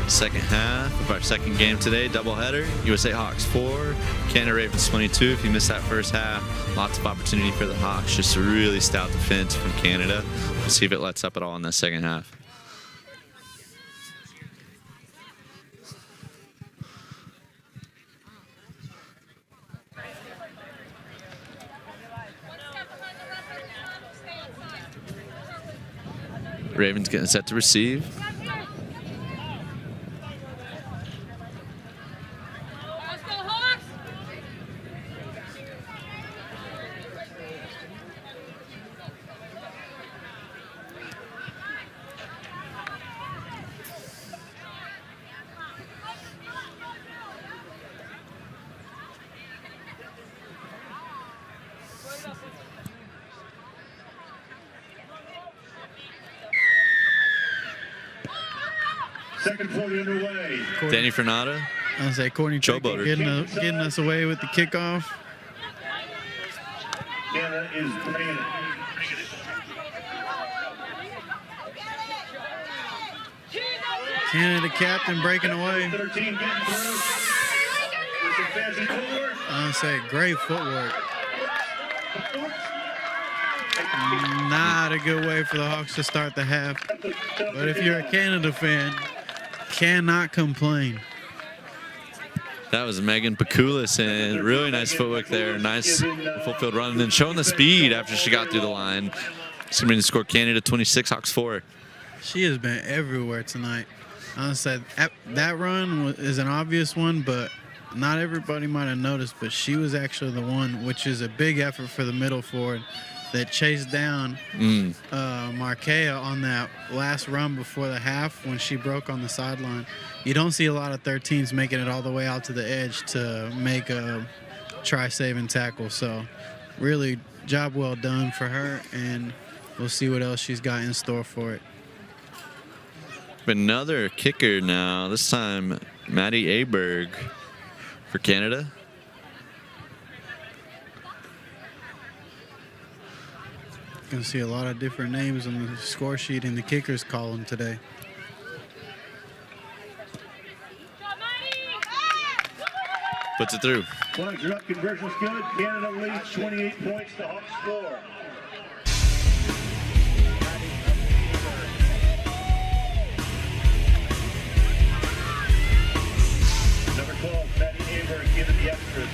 Second half of our second game today, doubleheader. USA Hawks 4, Canada Ravens 22. If you missed that first half, lots of opportunity for the Hawks. Just a really stout defense from Canada. We'll see if it lets up at all in the second half. Ravens getting set to receive. Second 40 underway. Danny Fernanda. I was say Courtney Trickett getting us away with the kickoff. Canada is bringing it. Canada captain breaking away. 13 getting through. With some fancy footwork. I was say great footwork. Not a good way for the Hawks to start the half. But if you're a Canada fan, cannot complain. That was Megan Pakulis, and really nice footwork there. Nice full field run, and then showing the speed after she got through the line. It's going to be the score Canada 26, Hawks 4. She has been everywhere tonight. I said that run is an obvious one, but not everybody might have noticed, but she was actually the one, which is a big effort for the middle forward, that chased down Markea on that last run before the half when she broke on the sideline. You don't see a lot of 13s making it all the way out to the edge to make a try-saving tackle. So really, job well done for her, and we'll see what else she's got in store for it. Another kicker now, this time Maddie Aberg for Canada. Going to see a lot of different names on the score sheet in the kickers column today. Puts it through. Points are up, conversion's good. Canada leads 28 points to Hawks 4. Number 12, Maddie Aberg, given the extras.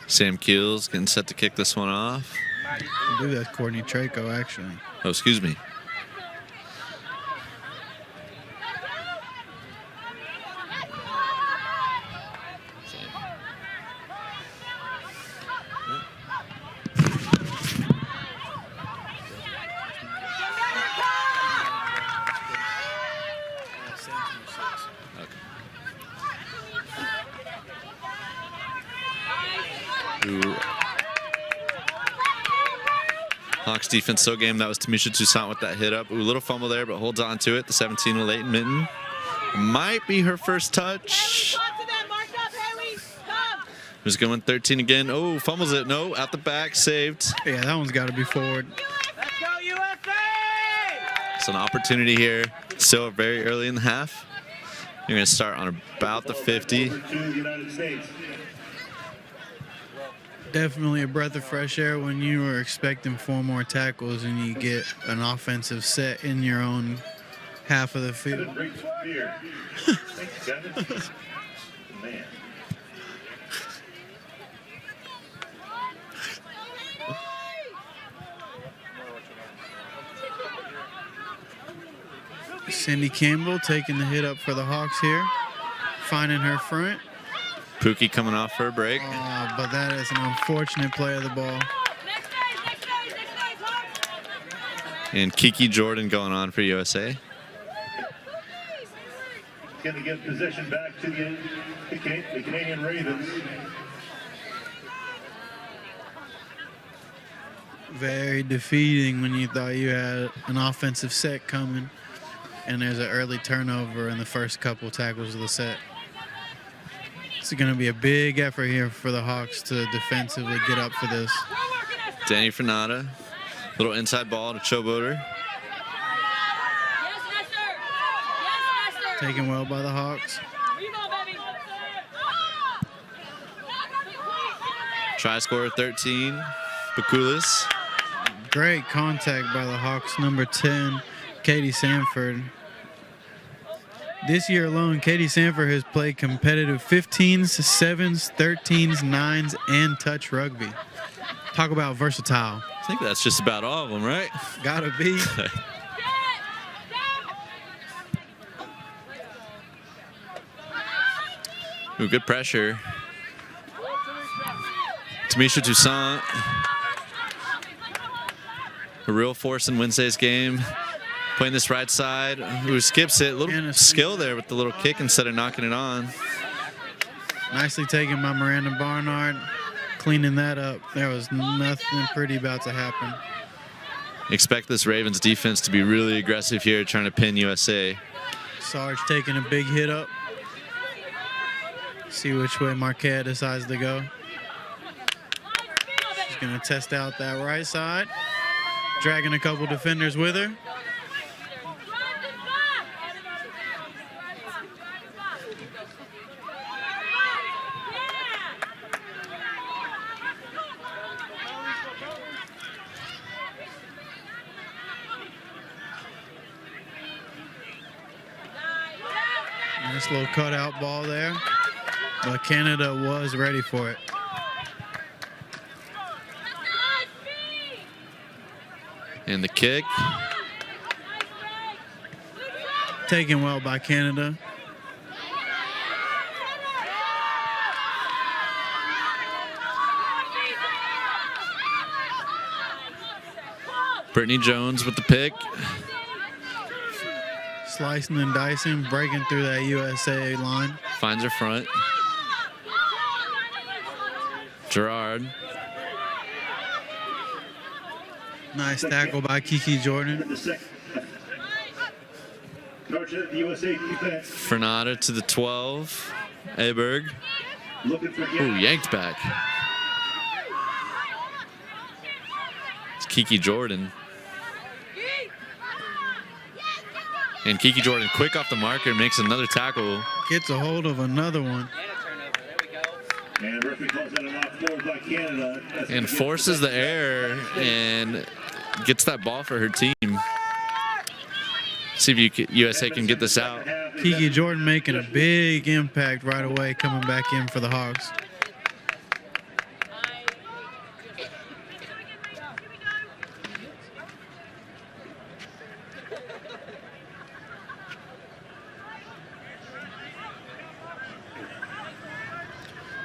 Sam Keels getting set to kick this one off. I believe that's Courtney Traco, actually. Oh, excuse me. Hawks defense so game. That was Tamisha Toussaint with that hit up. Ooh, little fumble there, but holds on to it. The 17 with Leighton Minton. Might be her first touch. Who's going 13 again? Oh, fumbles it. No, out the back, saved. Yeah, that one's got to be forward. Let's go, USA! It's an opportunity here. Still very early in the half. You're going to start on about the 50. Definitely Definitely a breath of fresh air when you were expecting 4 more tackles and you get an offensive set in your own half of the field. Thanks, Kevin. Man. Cindy Campbell taking the hit up for the Hawks here, finding her front. Pookie coming off for a break. But that is an unfortunate play of the ball. And Kiki Jordan going on for USA. Going to give possession back to the Canadian Ravens. Very defeating when you thought you had an offensive set coming and there's an early turnover in the first couple tackles of the set. It's going to be a big effort here for the Hawks to defensively get up for this. Danny Fernanda, little inside ball to Choboter. Taken well by the Hawks. Try scorer 13, Bakulis. Great contact by the Hawks, number 10, Katie Sanford. This year alone, Katie Sanford has played competitive 15s, 7s, 13s, 9s, and touch rugby. Talk about versatile. I think that's just about all of them, right? Gotta be. Ooh, good pressure. Tamisha Toussaint. A real force in Wednesday's game. Playing this right side. Who skips it. A little skill there with the little kick instead of knocking it on. Nicely taken by Miranda Barnard. Cleaning that up. There was nothing pretty about to happen. Expect this Ravens defense to be really aggressive here, trying to pin USA. Sarge taking a big hit up. See which way Marquette decides to go. She's going to test out that right side. Dragging a couple defenders with her. Nice little cutout ball there, but Canada was ready for it. And the kick. Taken well by Canada. Brittany Jones with the pick. Slicing and dicing, breaking through that USA line. Finds her front. Gerard. Nice tackle by Kiki Jordan. Fernanda to the 12. Aberg. Ooh, yanked back. It's Kiki Jordan. And Kiki Jordan quick off the marker, makes another tackle. Gets a hold of another one. And forces the error and gets that ball for her team. See if USA can get this out. Kiki Jordan making a big impact right away, coming back in for the Hawks.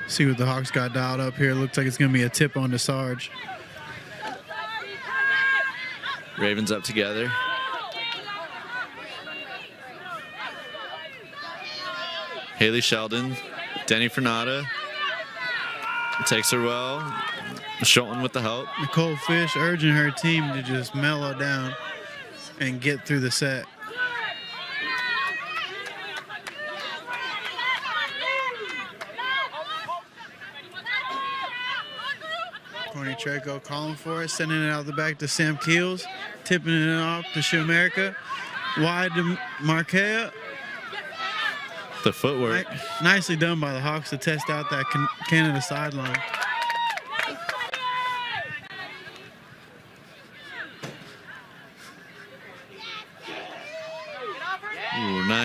See what the Hawks got dialed up here. Looks like it's going to be a tip on to Sarge. Ravens up together. Haley Sheldon, Denny Fernanda. Takes her well. Schulten with the help. Nicole Fish urging her team to just mellow down and get through the set. Corny Treco calling for it, sending it out the back to Sam Keels, tipping it off to Shamerica. Wide to Marquette. The footwork. Nicely done by the Hawks to test out that Canada sideline.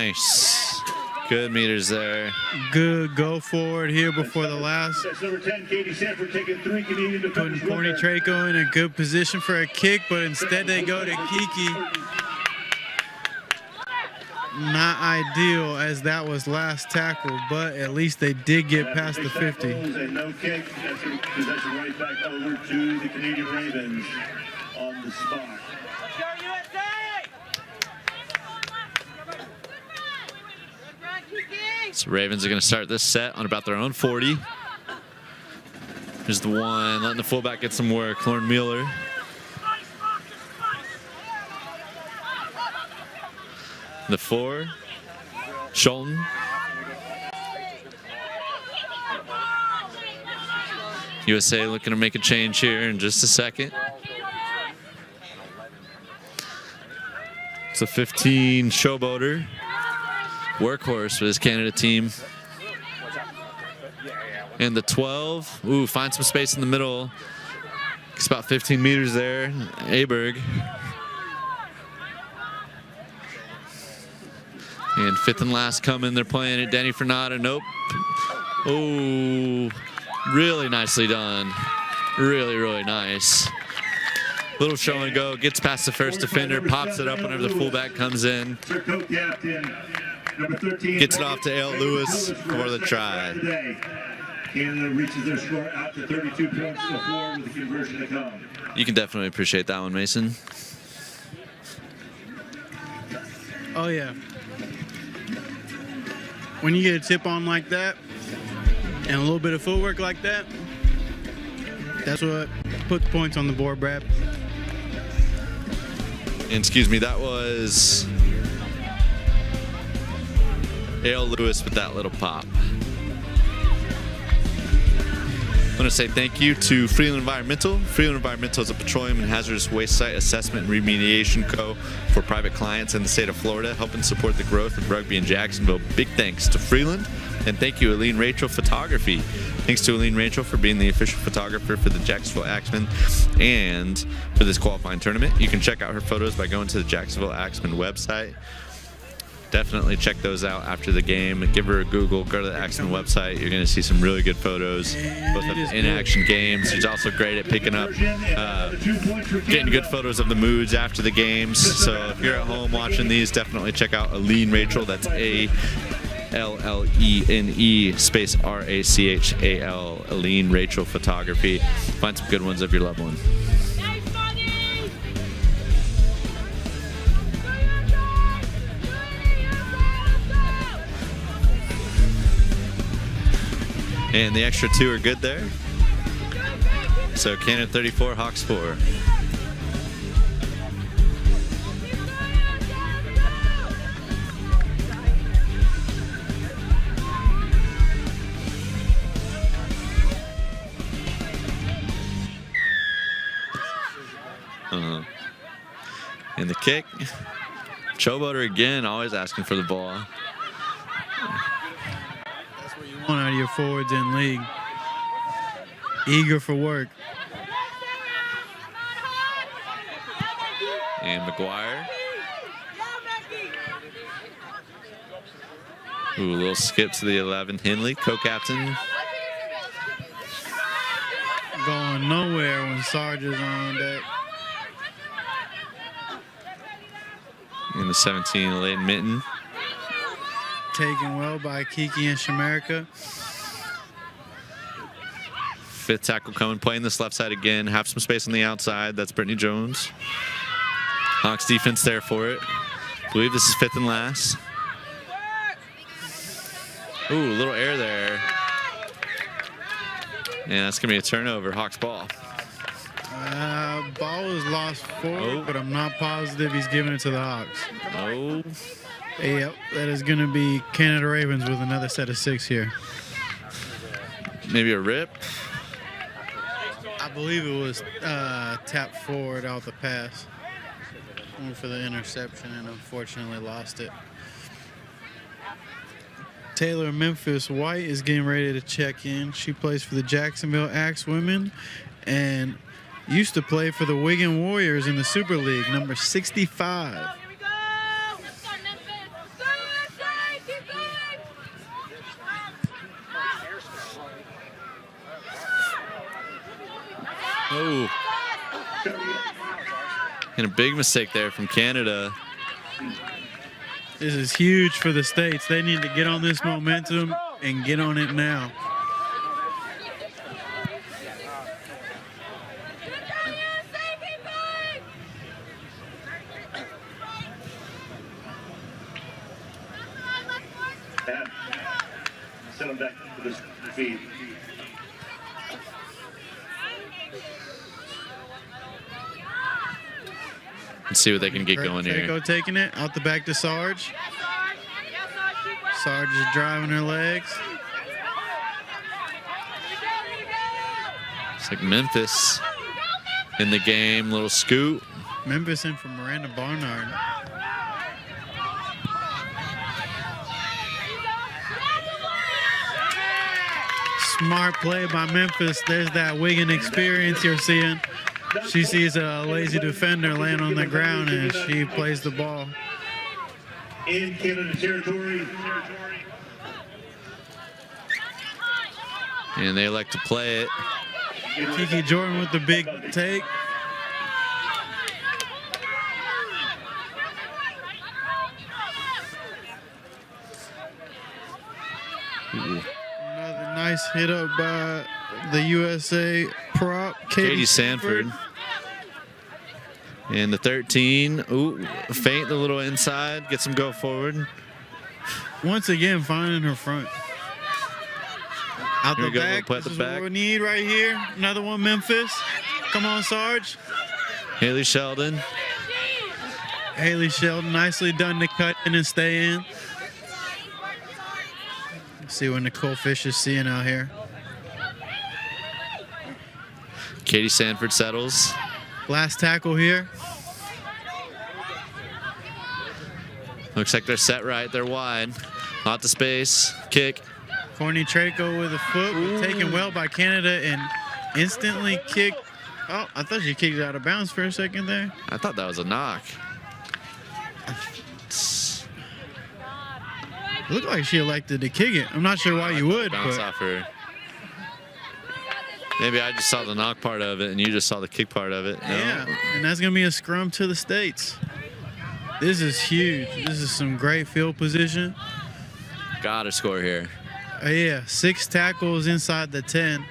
Nice. Good meters there. Good go forward here before the last. That's number 10, Katie Sanford, taking 3 Canadian defenders. Putting Courtney Traco in a good position for a kick, but instead they go to Kiki. Not ideal as that was last tackle, but at least they did get past the 50. And no kick. That's a possession right back over to the Canadian Ravens on the spot. So Ravens are going to start this set on about their own 40. Here's the one, letting the fullback get some work, Lauren Mueller. The 4, Schulten. USA looking to make a change here in just a second. It's a 15, Showboater. Workhorse for this Canada team. And the 12, ooh, find some space in the middle. It's about 15 meters there, Aberg. And 5th and last coming, they're playing it, Denny Fernata, nope. Oh, really nicely done. Really, really nice. Little show and go, gets past the first defender, pops it up whenever the fullback comes in. Gets it off to Ale Lewis for the try. Canada reaches their score out to 32 points to 4 with the conversion to come. You can definitely appreciate that one, Mason. Oh, yeah. When you get a tip on like that and a little bit of footwork like that, that's what puts points on the board, Brad. And excuse me, that was Ale Lewis with that little pop. I want to say thank you to Freeland Environmental. Freeland Environmental is a petroleum and hazardous waste site assessment and remediation co. for private clients in the state of Florida, helping support the growth of rugby in Jacksonville. Big thanks to Freeland, and thank you, Aline Rachel Photography. Thanks to Aline Rachel for being the official photographer for the Jacksonville Axemen and for this qualifying tournament. You can check out her photos by going to the Jacksonville Axemen website. Definitely check those out after the game. Give her a Google. Go to the Axemen website. You're going to see some really good photos, both of in-action games. She's also great at picking up, getting good photos of the moods after the games. So if you're at home watching these, definitely check out Aline Rachel. That's A-L-L-E-N-E space R-A-C-H-A-L. Aline Rachel Photography. Find some good ones of your loved one. And the extra 2 are good there. So Canada 34, Hawks 4. And the kick. Showboater again, always asking for the ball. One out of your forwards in league. Eager for work. And McGuire. Ooh, a little skip to the 11. Henley, co-captain. Going nowhere when Sarge is on deck. And the 17, Layton Minton. Taken well by Kiki and Shamerica. 5th tackle coming, playing this left side again. Have some space on the outside. That's Brittany Jones. Hawks defense there for it. I believe this is 5th and last. Ooh, a little air there. And that's going to be a turnover. Hawks ball. Ball is lost forward, but I'm not positive he's giving it to the Hawks. Oh. Yep, that is going to be Canada Ravens with another set of 6 here. Maybe a rip. I believe it was tapped forward out the pass. Went for the interception and unfortunately lost it. Taylor Memphis White is getting ready to check in. She plays for the Jacksonville Axe Women and used to play for the Wigan Warriors in the Super League, number 65. Oh. And a big mistake there from Canada. This is huge for the States. They need to get on this momentum and get on it now. Send them back to the feed. Let's see what they can get going here. Draco taking it out the back to Sarge. Sarge is driving her legs. It's like Memphis in the game. Little scoot. Memphis in for Miranda Barnard. Smart play by Memphis. There's that Wigan experience you're seeing. She sees a lazy defender laying on the ground and she plays the ball. In Canada territory. And they like to play it. Kiki Jordan with the big take. Ooh. Another nice hit up by the USA prop, Katie Sanford. And the 13. Ooh, feint a little inside. Gets him go forward. Once again, finding her front. Out Here the we go, back. we'll put This the is back. what we need right here. Another one, Memphis. Come on, Sarge. Haley Sheldon. Haley Sheldon, nicely done to cut in and stay in. Let's see what Nicole Fish is seeing out here. Katie Sanford settles. Last tackle here. Looks like they're set right. They're wide. Lot of space. Kick. Courtney Traco with a foot, but taken well by Canada and instantly kicked. Oh, I thought she kicked it out of bounds for a second there. I thought that was a knock. It looked like she elected to kick it. I'm not sure why you would, Bounce but off her. Maybe I just saw the knock part of it and you just saw the kick part of it. No? yeah. And that's going to be a scrum to the States. This is huge. This is some great field position. Gotta score here. Yeah, 6 tackles inside the 10.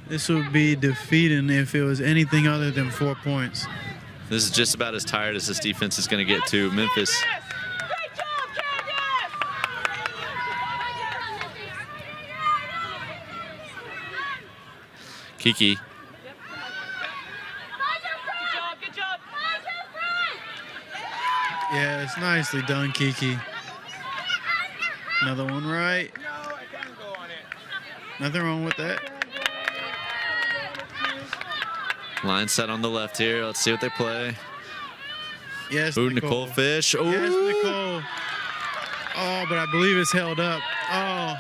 This would be defeating if it was anything other than 4 points. This is just about as tired as this defense is going to get to. Memphis. Kiki. Yeah, it's nicely done, Kiki. Another one right. Nothing wrong with that. Line set on the left here. Let's see what they play. Yes, Ooh, Nicole Fish. Ooh. Yes, Nicole. Oh, but I believe it's held up. Oh,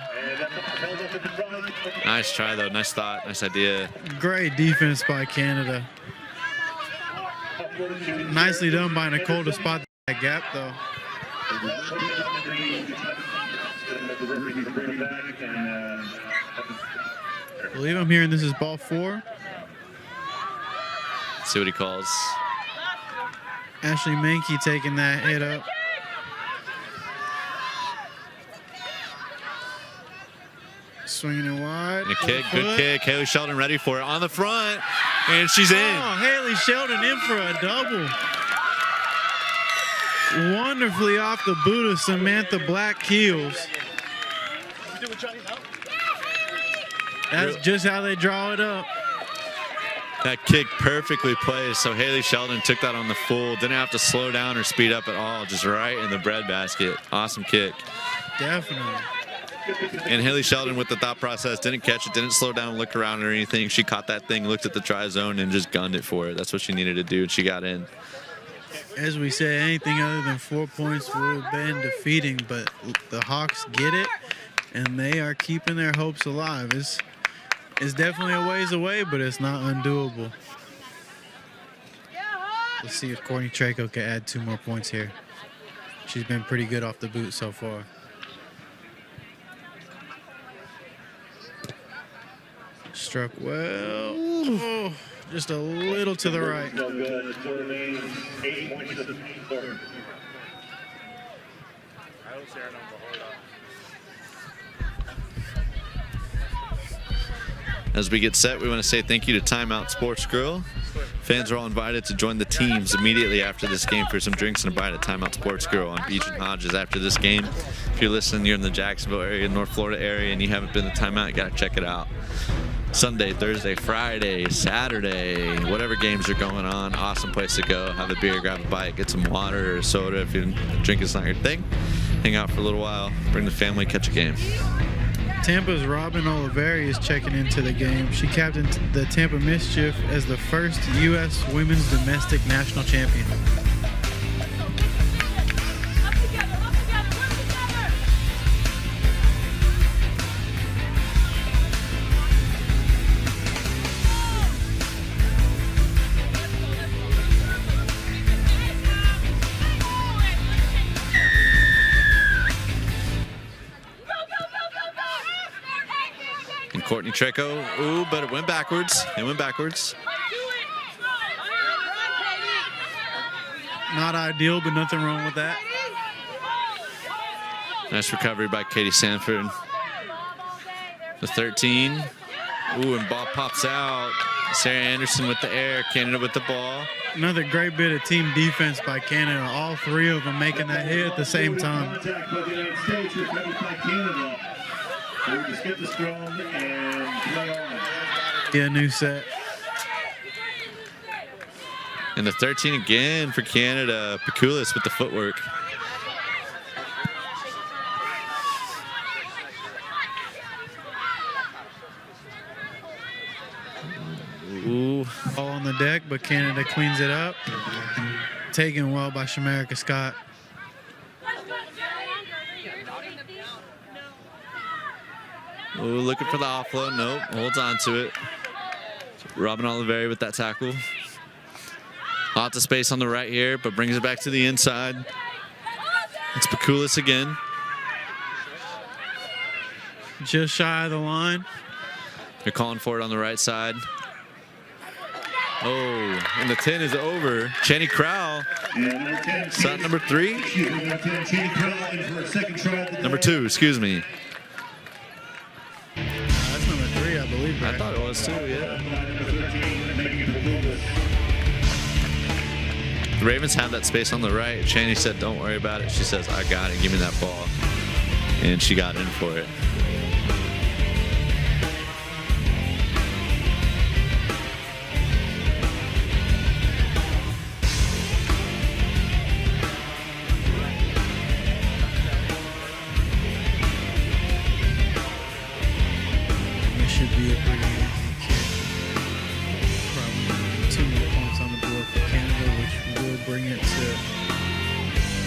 Nice try, though. Nice thought. Nice idea. great defense by Canada. Nicely done by Nicole to spot that gap, though. I believe I'm hearing this is ball 4. Let's see what he calls. Ashley Mankey taking that hit up. Swinging it wide. And a kick, Foot. good kick. Haley Sheldon ready for it on the front, and she's in. Oh, Haley Sheldon in for a double. Wonderfully off the boot of Samantha Black Heels. That's just how they draw it up. That kick perfectly placed. So Haley Sheldon took that on the full. Didn't have to slow down or speed up at all. Just right in the breadbasket. Awesome kick. Definitely. And Haley Sheldon with the thought process, didn't catch it, didn't slow down, look around or anything. She caught that thing, looked at the try zone, and just gunned it for it. That's what she needed to do, and she got in. As we said, anything other than 4 points would have been defeating, but the Hawks get it, and they are keeping their hopes alive. It's definitely a ways away, but it's not undoable. Let's see if Courtney Traco can add 2 more points here. She's been pretty good off the boot so far. Struck well. Oh, just a little to the right. No good. Score remains 8 points to the score. As we get set, we want to say thank you to Timeout Sports Grill. Fans are all invited to join the teams immediately after this game for some drinks and a bite at Timeout Sports Grill on Beach and Hodges after this game. If you're listening, you're in the Jacksonville area, North Florida area, and you haven't been to Timeout, you got to check it out. Sunday, Thursday, Friday, Saturday, whatever games are going on, awesome place to go. Have a beer, grab a bite, get some water or soda if drinking's not your thing. Hang out for a little while, bring the family, catch a game. Tampa's Robin Oliveri is checking into the game. She captained the Tampa Mischief as the first U.S. women's domestic national champion. Courtney Treco, ooh, but it went backwards. It went backwards. Not ideal, but nothing wrong with that. Nice recovery by Katie Sanford. The 13. Ooh, and ball pops out. Sarah Anderson with the air, Canada with the ball. Another great bit of team defense by Canada. All three of them making that hit at the same time. Just get the strong and play on. Yeah, new set. And the 13 again for Canada. Pikulis with the footwork. Ooh. Ball on the deck, but Canada cleans it up. Taken well by Shamarica Scott. Ooh, looking for the offload. Nope, holds on to it. Robin Oliveri with that tackle. Lots of space on the right here, but brings it back to the inside. It's Pikulis again. Just shy of the line. They're calling for it on the right side. Oh, and the 10 is over. Channy Crowell. Shot number 3? Number 2, excuse me. That's number 3, I believe. I thought it was too, yeah. The Ravens have that space on the right. Channy said, don't worry about it. She says, I got it. Give me that ball. And she got in for it. Should be a pretty easy kick. Probably 2 more points on the board for Canada, which will bring it to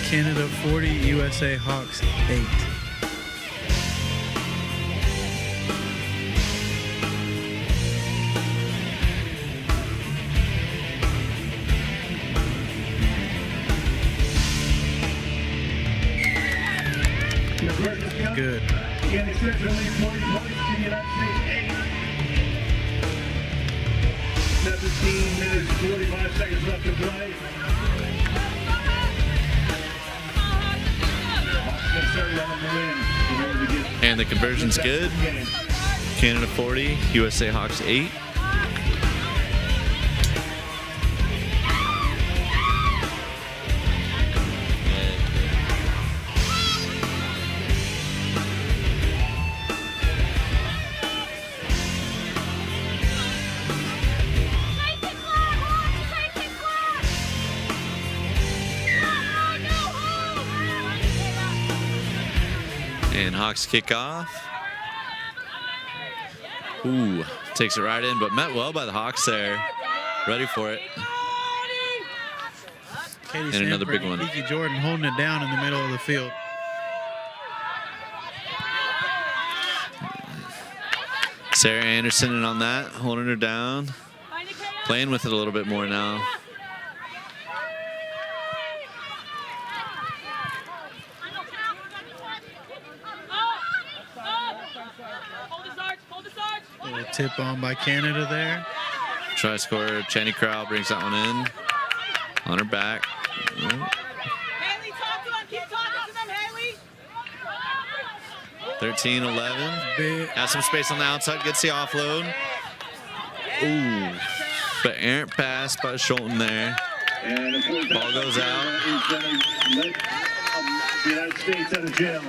Canada 40, USA Hawks 8. Good. And exceptionally 40 points to the United States 8. 17 minutes, 45 seconds left to play. And the conversion's good. Canada 40, USA Hawks 8. And Hawks kick off. Ooh, takes it right in, but met well by the Hawks there. Ready for it. Katie And another Sanford big and one. Kiki Jordan holding it down in the middle of the field. Sarah Anderson in on that, holding her down. Playing with it a little bit more now. Hold the Sarge, hold the Sarge. Little tip on by Canada there. Try scorer Channy Crowell brings that one in. On her back. Haley, talk to them. Keep talking to them, Haley. 13-11. Has some space on the outside. Gets the offload. Ooh. But errant pass by Schulten there. Ball goes out. The United States out of jail.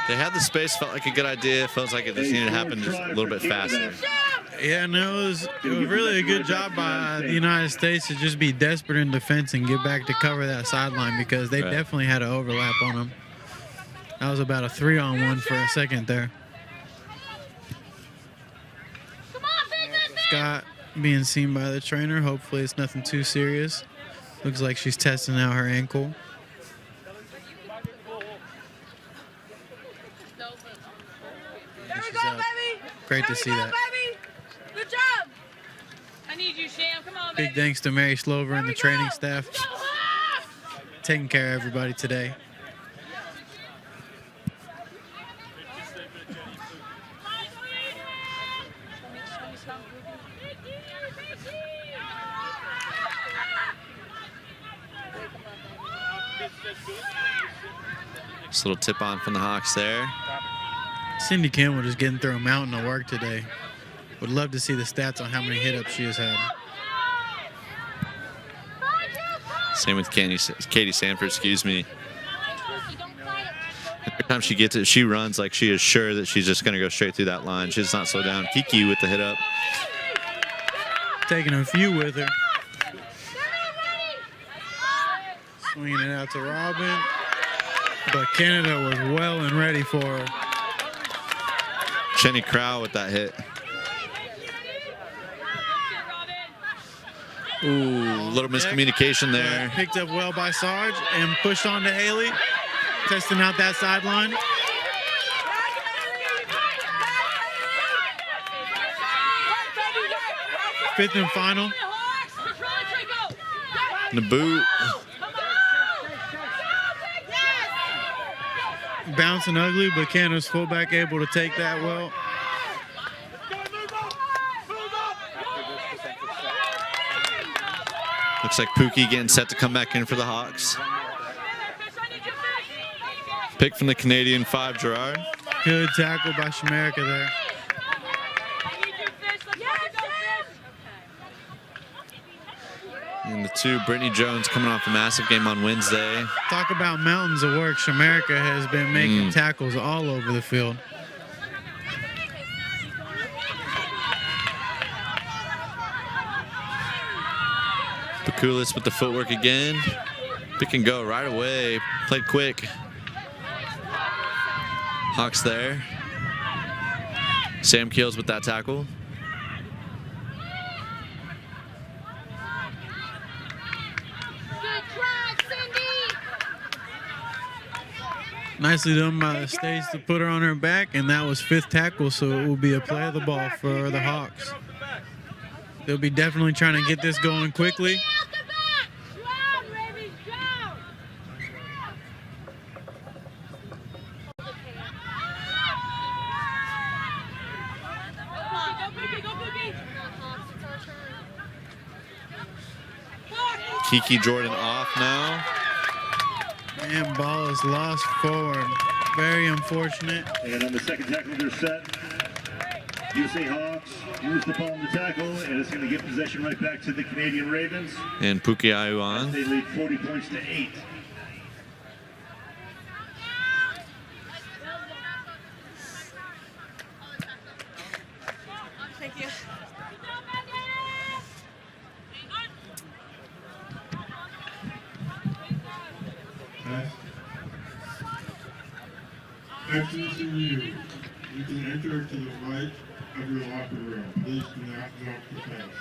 They had the space. Felt like a good idea. Felt like it just needed to happen just a little bit faster. Yeah, no, it was really a good job by the United States to just be desperate in defense and get back to cover that sideline because they definitely had an overlap on them. That was about a 3-on-1 for a second there. Scott being seen by the trainer. Hopefully it's nothing too serious. Looks like she's testing out her ankle. There we She's go, up. baby. Great to see that. Baby. Good job. I need you, Sham. Come on, baby. Big thanks to Mary Slover and the training staff Go, Hawks! taking care of everybody today. Just a little tip on from the Hawks there. Cindy Campbell just getting through a mountain of work today. Would love to see the stats on how many hit-ups she has had. Same with Katie Sanford, excuse me. Every time she gets it, she runs like she is sure that she's just going to go straight through that line. She does not slow down. Kiki with the hit up. Taking a few with her. Swinging it out to Robin. But Canada was well and ready for her. Channy Crowell with that hit. Ooh, a little miscommunication there. Picked up well by Sarge and pushed on to Haley. Testing out that sideline. Fifth and final. The boot. Bouncing ugly, but Canada's fullback able to take that well. Looks like Pookie getting set to come back in for the Hawks. Pick from the Canadian 5, Gerard. Good tackle by Shamerica there. And the 2, Brittany Jones coming off a massive game on Wednesday. Talk about mountains of work. Shamerica has been making tackles all over the field. Bakulis with the footwork again. Pick and go right away. Played quick. Hawks there. Sam Keels with that tackle. Nicely done by the States to put her on her back, and that was 5th tackle, so it will be a play of the ball for the Hawks. They'll be definitely trying to get this going quickly. Kiki Jordan off now. And ball is lost forward. Very unfortunate. And on the second tackle, they're set. USA Hawks lose the ball on the tackle, and it's going to give possession right back to the Canadian Ravens. And Pookie Aiwan. They lead 40 points to 8. Thank you. Exodus in you. You can enter to the right of your locker room. Please do not jump the fence.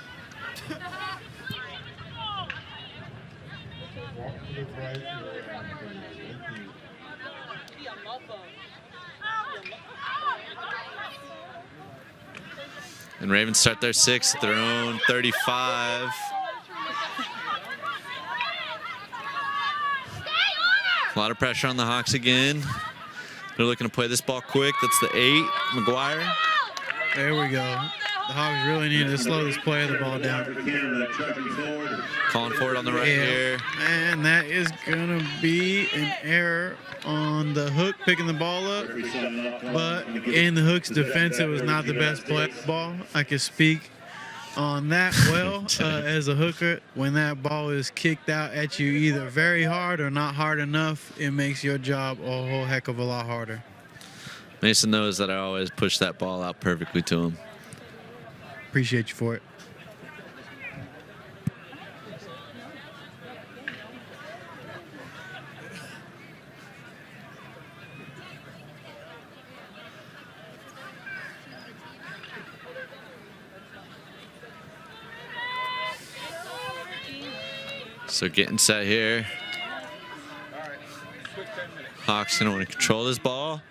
Walk to the right and around, please. Thank you. And Ravens start their 6th at their own 35. A lot of pressure on the Hawks again. They're looking to play this ball quick. That's the 8, McGuire. There we go. The Hogs really need to slow this play of the ball down. Calling for it on the right here. And that is going to be an error on the hook picking the ball up. But in the hook's defense, it was not the best play of the ball. I can speak on that well as a hooker. When that ball is kicked out at you either very hard or not hard enough, it makes your job a whole heck of a lot harder. Mason knows that I always push that ball out perfectly to him. Appreciate you for it. So getting set here. Hawks gonna want to control this ball.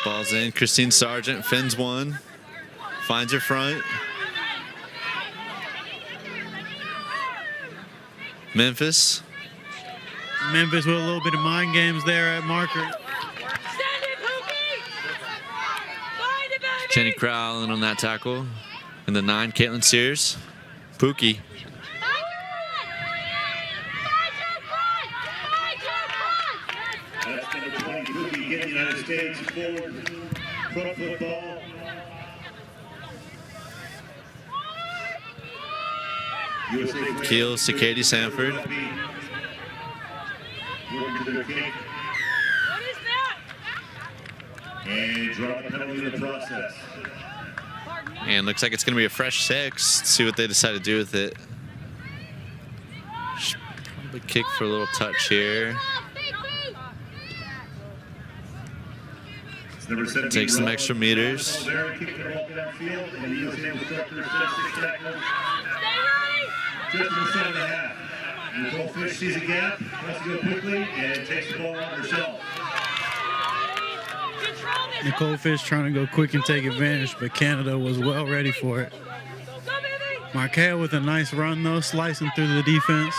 Ball's in. Christine Sargent fins one. Finds her front. Memphis. Memphis with a little bit of mind games there at marker. Jenny Crowlin on that tackle. And the 9, Caitlin Sears. Pookie. That's number 20, Pookie, getting the United States forward. Front football. Keels to Katie Sanford. And draw the penalty in the process. And looks like it's going to be a fresh 6. Let's see what they decide to do with it. Probably kick for a little touch here. Take some extra meters. Nicole Fish sees a gap, wants to go quickly, and takes the ball out herself. Nicole Fish trying to go quick and take advantage, but Canada was well ready for it. Marquette with a nice run, though, slicing through the defense.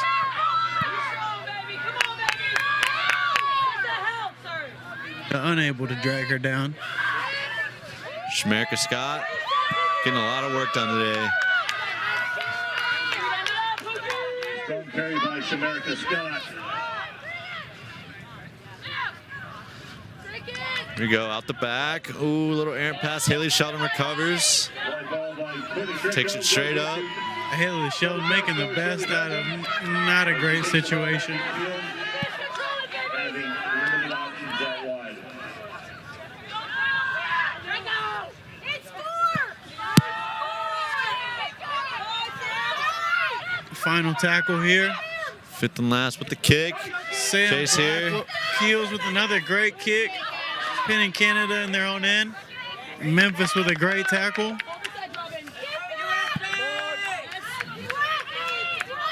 They're unable to drag her down. Shamerica Scott getting a lot of work done today. Strong carry by Shamerica Scott. Here we go, out the back. Ooh, little errant pass. Haley Sheldon recovers. Takes it straight up. Haley Sheldon making the best out of not a great situation. Final tackle here. 5th and last with the kick. Chase here. Keels with another great kick. Pinning Canada in their own end. Memphis with a great tackle.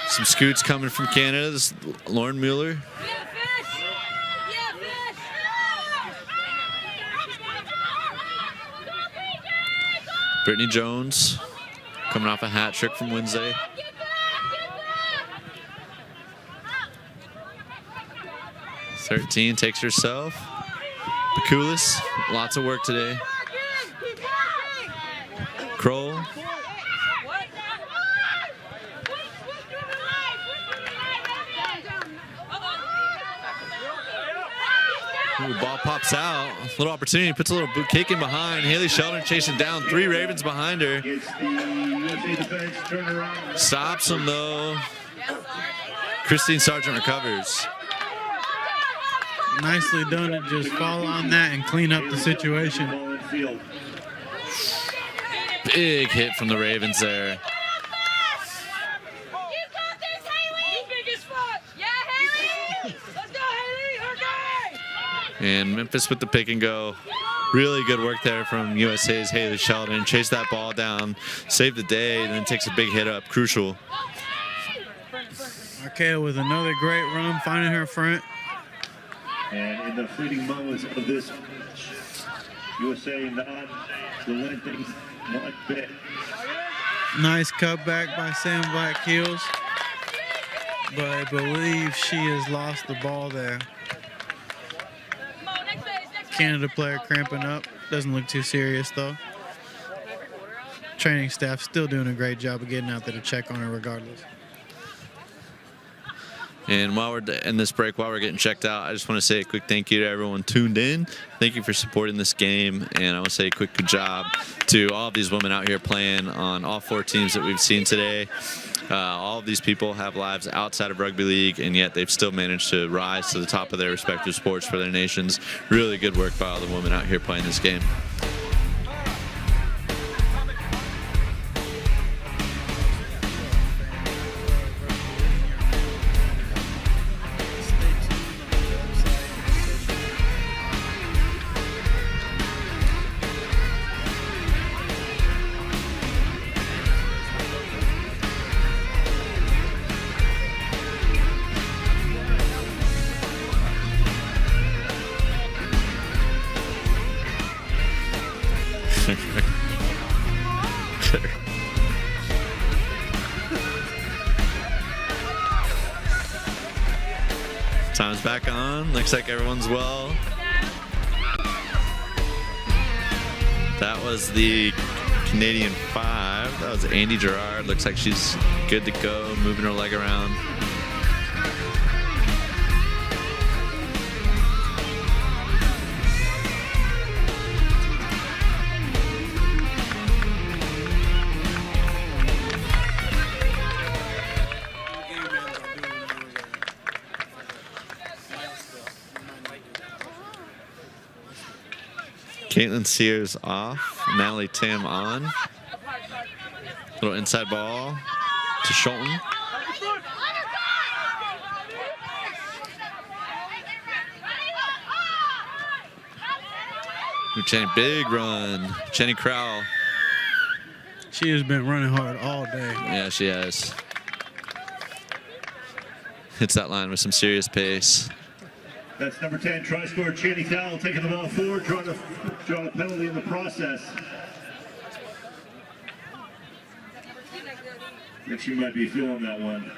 Some scoots coming from Canada. This is Lauren Mueller. Brittany Jones coming off a hat trick from Wednesday. .13 takes herself. Bakulis, lots of work today. Kroll. Ooh, ball pops out. Little opportunity, puts a little boot kick in behind. Haley Sheldon chasing down 3 Ravens behind her. Stops them though. Christine Sargent recovers. Nicely done to just follow on that and clean up the situation. Big hit from the Ravens there. And Memphis with the pick and go. Really good work there from USA's Haley Sheldon. Chase that ball down, save the day, and then takes a big hit up. Crucial. Marquette with another great run, finding her front. And in the fleeting moments of this match, USA not delaying things one bit. Nice cutback by Sam Black Heels. but I believe she has lost the ball there. Canada player cramping up. Doesn't look too serious, though. Training staff still doing a great job of getting out there to check on her regardless. And while we're in this break, while we're getting checked out, I just want to say a quick thank you to everyone tuned in. Thank you for supporting this game. And I want to say a quick good job to all of these women out here playing on all 4 teams that we've seen today. All of these people have lives outside of rugby league, and yet they've still managed to rise to the top of their respective sports for their nations. Really good work by all the women out here playing this game. Time's back on. Looks like everyone's well. That was the Canadian 5. That was Andy Gerard. Looks like she's good to go, moving her leg around. Caitlin Sears off. Natalie Tim on. Little inside ball to Schulten. Jenny, big run. Jenny Crowell. She has been running hard all day. Yeah, she has. Hits that line with some serious pace. That's number 10, try scorer Chaney Cowell, taking the ball forward, drawing a penalty in the process. I think she might be feeling that one.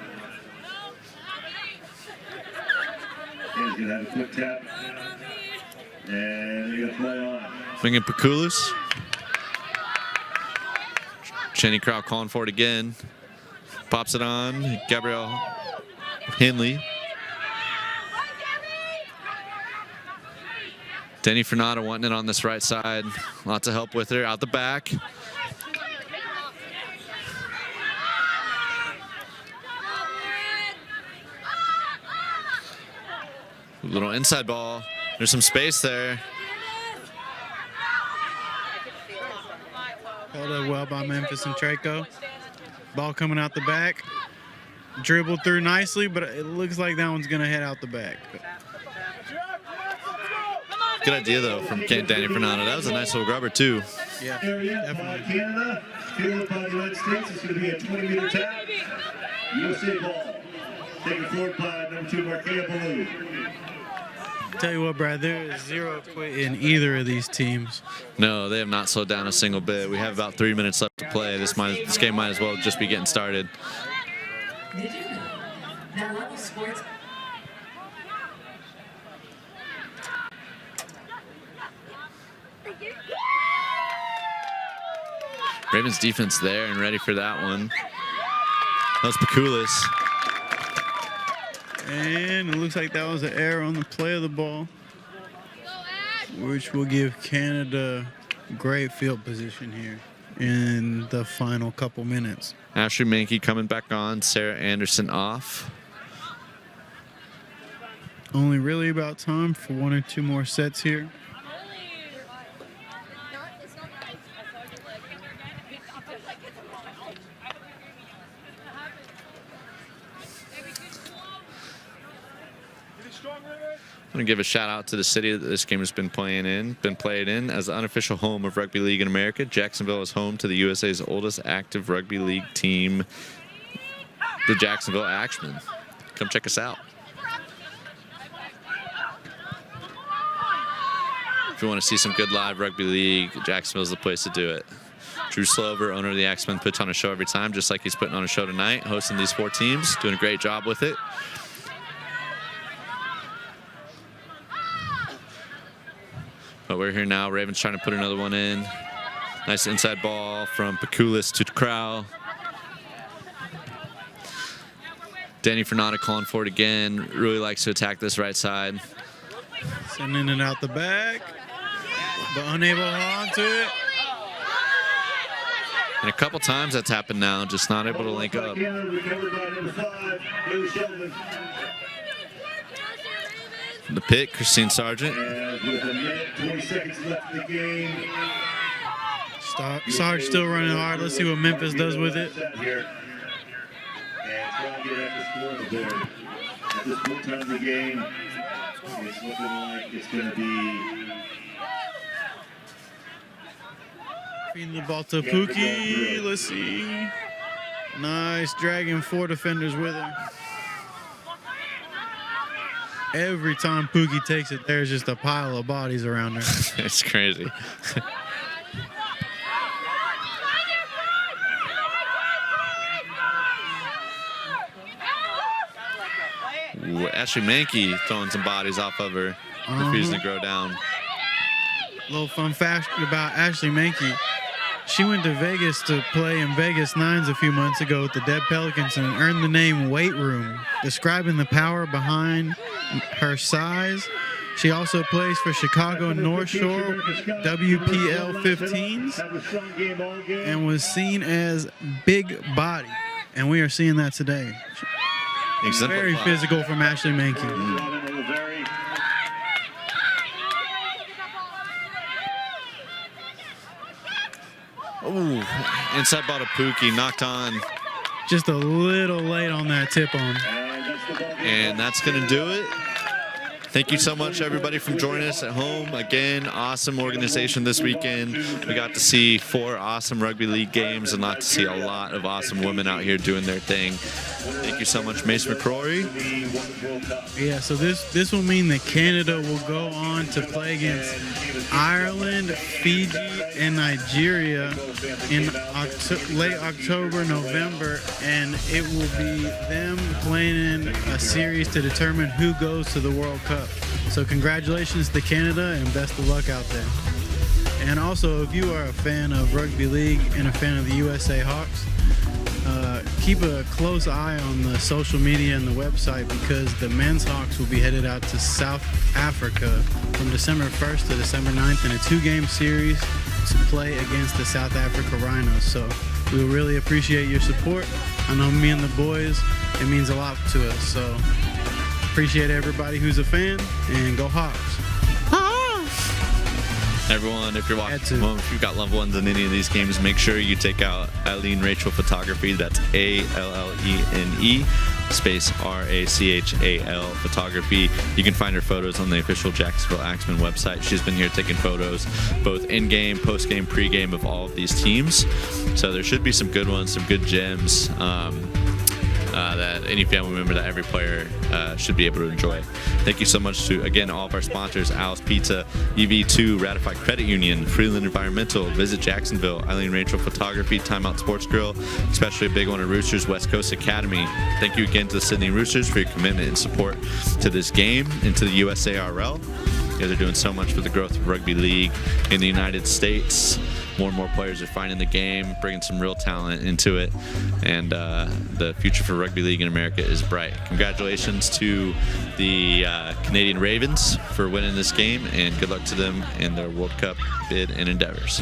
And he's going to have a quick tap. And they're going to play on. Swinging Pakulis. Jenny Crowell calling for it again. Pops it on. Gabrielle Henley. Denny Fernanda wanting it on this right side. Lots of help with her. Out the back. Little inside ball. There's some space there. Held up well by Memphis and Traco. Ball coming out the back. Dribbled through nicely, but it looks like that one's going to head out the back. Good idea, though, from Danny Fernanda. That was a nice little grubber, too. Yeah, Area by definitely. Canada, fielded by the United States. It's going to be a 20-meter tap. USA ball. Taken forward by number 2, Marquea Ballou. Tell you what, Brad, there is zero quit in either of these teams. No, they have not slowed down a single bit. We have about 3 minutes left to play. This game might as well just be getting started. Did you know that level sports Ravens defense there and ready for that one. That was Pakulis. And it looks like that was an error on the play of the ball, which will give Canada great field position here in the final couple minutes. Ashley Mankey coming back on. Sarah Anderson off. Only really about time for 1 or 2 more sets here. I'm going to give a shout out to the city that this game has been played in as the unofficial home of rugby league in America. Jacksonville is home to the USA's oldest active rugby league team, the Jacksonville Axemen. Come check us out. If you want to see some good live rugby league, Jacksonville is the place to do it. Drew Slover, owner of the Axemen, puts on a show every time, just like he's putting on a show tonight, hosting these 4 teams, doing a great job with it. But we're here now. Ravens trying to put another one in. Nice inside ball from Pakulis to Crow. Danny Fernanda calling for it again. Really likes to attack this right side. Sending it out the back, but unable to hold on to it. And a couple times that's happened now, just not able to link up. The pick, Christine Sargent. And with a minute, 20 seconds left in the game. Sarge still running hard. Let's see what Memphis does with it. Here. And try to get at the score on the board. At this point in time of the game, it's looking like it's going to be. Feeding the ball to Pookie. Let's see. Nice, dragging 4 defenders with him. Every time Pookie takes it, there's just a pile of bodies around her. It's crazy. Ashley Mankey throwing some bodies off of her, refusing to go down. Little fun fact about Ashley Mankey. She went to Vegas to play in Vegas Nines a few months ago with the Dead Pelicans and earned the name Weight Room, describing the power behind her size. She also plays for Chicago North Shore WPL 15s and was seen as big body. And we are seeing that today. Very physical from Ashley Mankey. Ooh, inside ball to Pookie, knocked on. Just a little late on that tip on. And that's going to do it. Thank you so much, everybody, for joining us at home. Again, awesome organization this weekend. We got to see 4 awesome rugby league games and got to see a lot of awesome women out here doing their thing. Thank you so much, Mace McCrory. Yeah, so this will mean that Canada will go on to play against Ireland, Fiji, and Nigeria in late October, November, and it will be them playing in a series to determine who goes to the World Cup. So congratulations to Canada and best of luck out there. And also, if you are a fan of rugby league and a fan of the USA Hawks, keep a close eye on the social media and the website, because the men's Hawks will be headed out to South Africa from December 1st to December 9th in a 2-game series to play against the South Africa Rhinos. So we really appreciate your support. I know me and the boys, it means a lot to us. So appreciate everybody who's a fan, and go Hawks. Everyone, if you're watching at home, if you've got loved ones in any of these games, make sure you take out Eileen Rachel Photography. That's ALLENE space RACHAL Photography. You can find her photos on the official Jacksonville Axemen website. She's been here taking photos both in-game, post-game, pre-game of all of these teams. So there should be some good ones, some good gems that any family member, that every player should be able to enjoy. Thank you so much to, again, all of our sponsors: Al's Pizza, EV2, Ratified Credit Union, Freeland Environmental, Visit Jacksonville, Eileen Rachel Photography, Timeout Sports Grill, especially a big one at Roosters, West Coast Academy. Thank you again to the Sydney Roosters for your commitment and support to this game and to the USARL. You guys are doing so much for the growth of rugby league in the United States. More and more players are finding the game, bringing some real talent into it, and the future for rugby league in America is bright. Congratulations to the Canadian Ravens for winning this game, and good luck to them in their World Cup bid and endeavors.